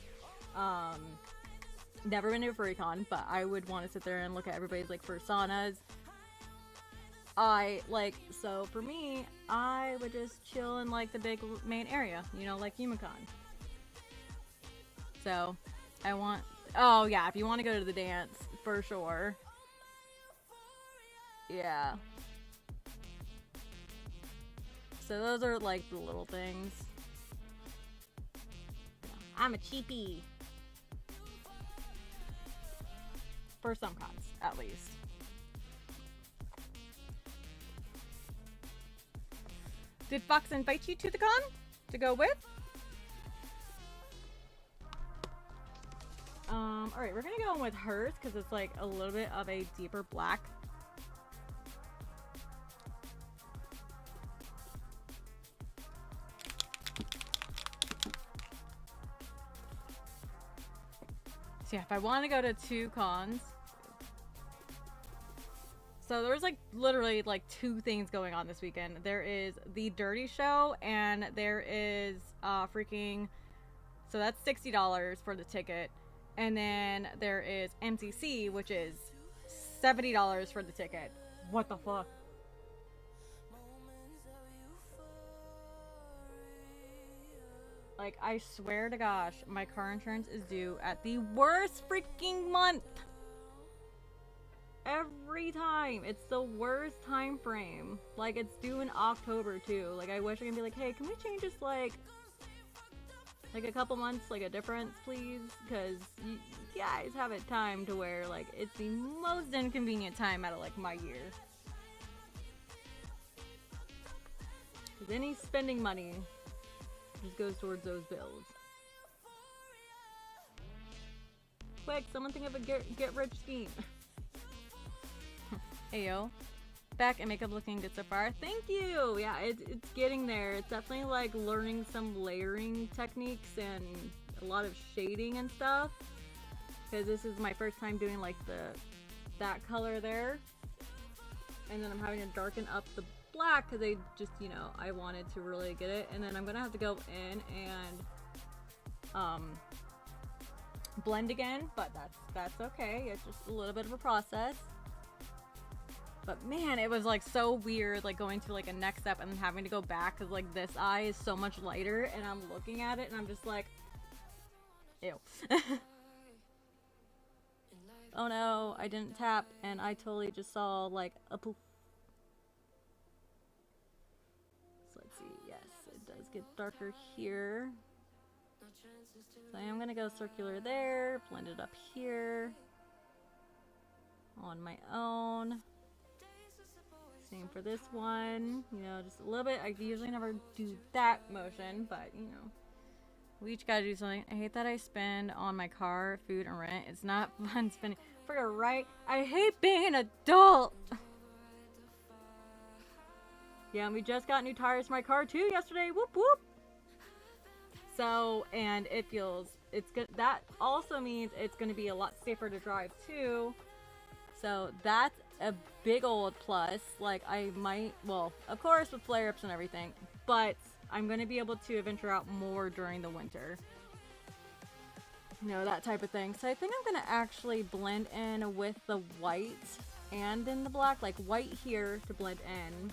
Speaker 1: Never been to a furry con, but I would want to sit there and look at everybody's like personas. So for me, I would just chill in like the big main area, you know, like Yumicon. So I want, oh yeah, if you want to go to the dance, for sure. Yeah. So those are like the little things. I'm a cheapie. For some cons, at least. Did Fox invite you to the con to go with? Alright, we're gonna go in with hers because it's like a little bit of a deeper black. So yeah, if I want to go to two cons. So there's like literally like two things going on this weekend. There is the Dirty Show and there is freaking, so that's $60 for the ticket. And then there is MCC, which is $70 for the ticket. What the fuck? Like, I swear to gosh, my car insurance is due at the worst freaking month. Every time. It's the worst time frame. Like, it's due in October, too. Like, I wish I could be like, hey, can we change this, like a couple months, like, a difference, please? Because you guys have it timed to where, like, it's the most inconvenient time out of, like, my year. Because any spending money just goes towards those bills. Quick, someone think of a get rich scheme. Ayo. Back and makeup looking good so far. Thank you! Yeah, it's getting there. It's definitely like learning some layering techniques and a lot of shading and stuff. Because this is my first time doing like that color there. And then I'm having to darken up the black because I just, you know, I wanted to really get it. And then I'm gonna have to go in and blend again, but that's okay. It's just a little bit of a process. But man, it was like so weird, like going to like a next step and then having to go back because like this eye is so much lighter and I'm looking at it and I'm just like, ew. Oh no, I didn't tap and I totally just saw like a poof. So let's see, yes, it does get darker here. So I am gonna go circular there, blend it up here on my own. Same for this one, you know, just a little bit. I usually never do that motion, but you know, we each gotta do something. I hate that I spend on my car, food, and rent. It's not fun spending. For your right, I hate being an adult. Yeah, and we just got new tires for my car too yesterday. Whoop whoop. So, and it's good. That also means it's gonna be a lot safer to drive too. So that's a big old plus. Like I might, well, of course with flare-ups and everything, but I'm going to be able to venture out more during the winter. You know, that type of thing. So I think I'm going to actually blend in with the white and in the black, like white here to blend in.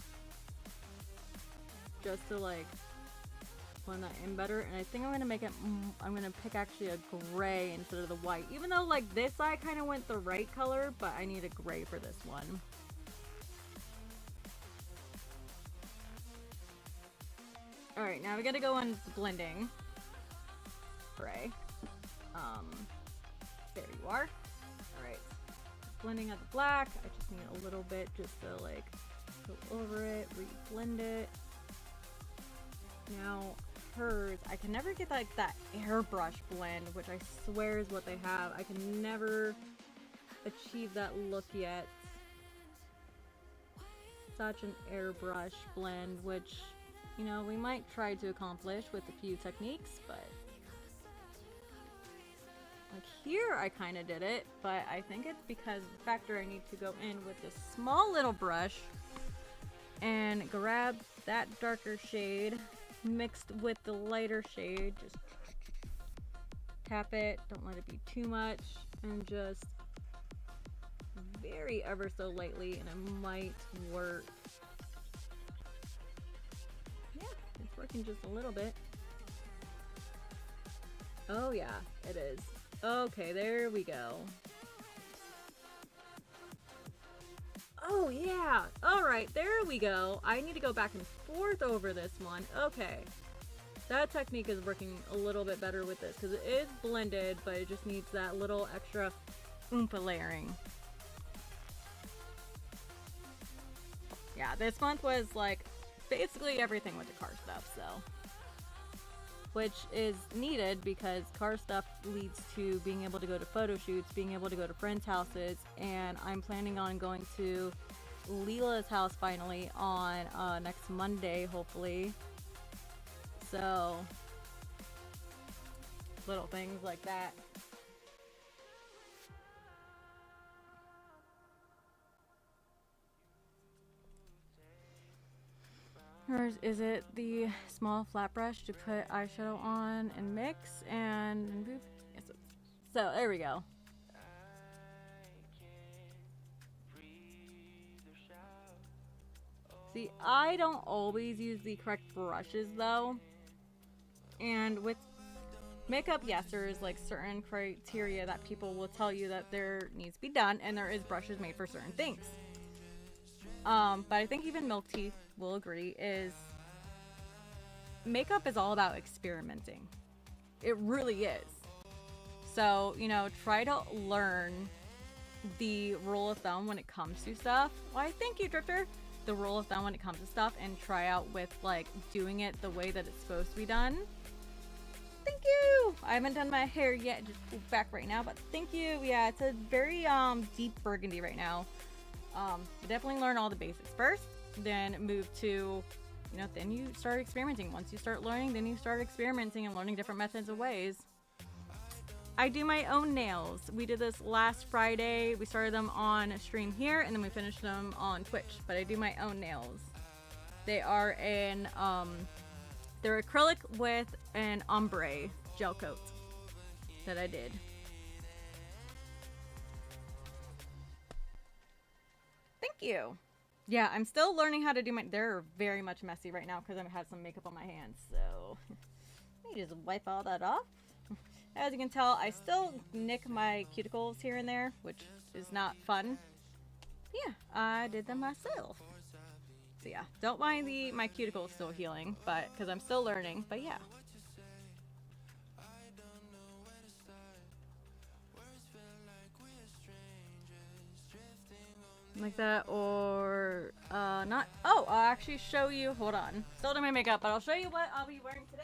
Speaker 1: Just to like blend that in better. And I think I'm going to make it, I'm going to pick actually a gray instead of the white. Even though like this eye kind of went the right color, but I need a gray for this one. Alright, now we gotta go on blending. Gray. There you are. Alright. Blending out the black. I just need a little bit just to like go over it, re-blend it. Now hers, I can never get like that airbrush blend, which I swear is what they have. I can never achieve that look yet. Such an airbrush blend, which, you know, we might try to accomplish with a few techniques, but like here I kind of did it, but I think it's because of the factor I need to go in with this small little brush and grab that darker shade mixed with the lighter shade. Just tap it, don't let it be too much, and just very ever so lightly, and it might work. Yeah, it's working just a little bit. Oh yeah, it is. Okay, there we go. Oh yeah, alright, there we go. I need to go back and forth over this one. Okay, that technique is working a little bit better with this because it is blended, but it just needs that little extra oompa layering. Yeah, this month was like basically everything with the car stuff, so. Which is needed because car stuff leads to being able to go to photo shoots, being able to go to friends' houses, and I'm planning on going to Leela's house finally on next Monday, hopefully. So, little things like that. Or is it the small flat brush to put eyeshadow on and mix and boop? Yes. So there we go. See, I don't always use the correct brushes though. And with makeup, yes, there is like certain criteria that people will tell you that there needs to be done, and there is brushes made for certain things. But I think even Milk Tea will agree is makeup is all about experimenting. It really is. So, you know, try to learn the rule of thumb when it comes to stuff. Why, thank you, Drifter. The rule of thumb when it comes to stuff, and try out with like doing it the way that it's supposed to be done. Thank you. I haven't done my hair yet, just back right now, but thank you. Yeah, it's a very deep burgundy right now. Definitely learn all the basics first, then move to, you know, then you start experimenting. Once you start learning, then you start experimenting and learning different methods and ways. I do my own nails. We did this last Friday. We started them on stream here, and then we finished them on Twitch. But I do my own nails. They are an they're acrylic with an ombre gel coat that I did. Thank you. Yeah, I'm still learning how to do my. They're very much messy right now because I've had some makeup on my hands. So let me just wipe all that off. As you can tell, I still nick my cuticles here and there, which is not fun. Yeah, I did them myself. So yeah, don't mind my cuticles still healing, but because I'm still learning. But yeah. Like that, or not. Oh, I'll actually show you. Hold on. Still doing my makeup, but I'll show you what I'll be wearing today.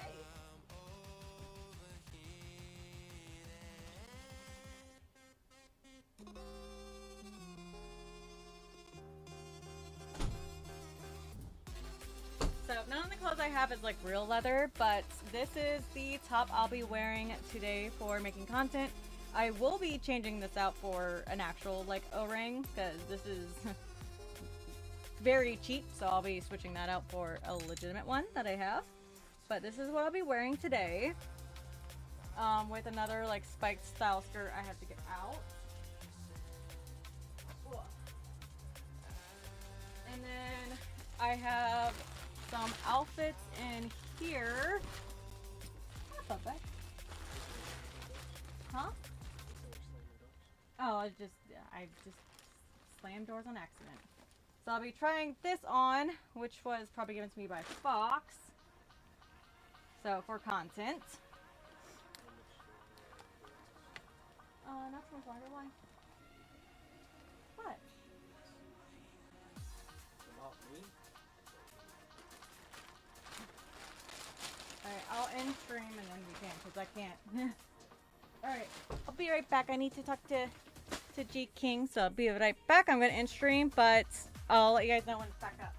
Speaker 1: So none of the clothes I have is like real leather, but this is the top I'll be wearing today for making content. I will be changing this out for an actual like O-ring because this is very cheap, so I'll be switching that out for a legitimate one that I have. But this is what I'll be wearing today, with another like spiked style skirt I have to get out. And then I have some outfits in here. What's up, huh? Oh, I just slammed doors on accident. So I'll be trying this on, which was probably given to me by Fox. So for content. Not so much longer. Why? What? Alright, I'll end stream and then we can, because I can't. Alright, I'll be right back. I need to talk to G King, so I'll be right back. I'm going to end stream, but I'll let you guys know when it's back up.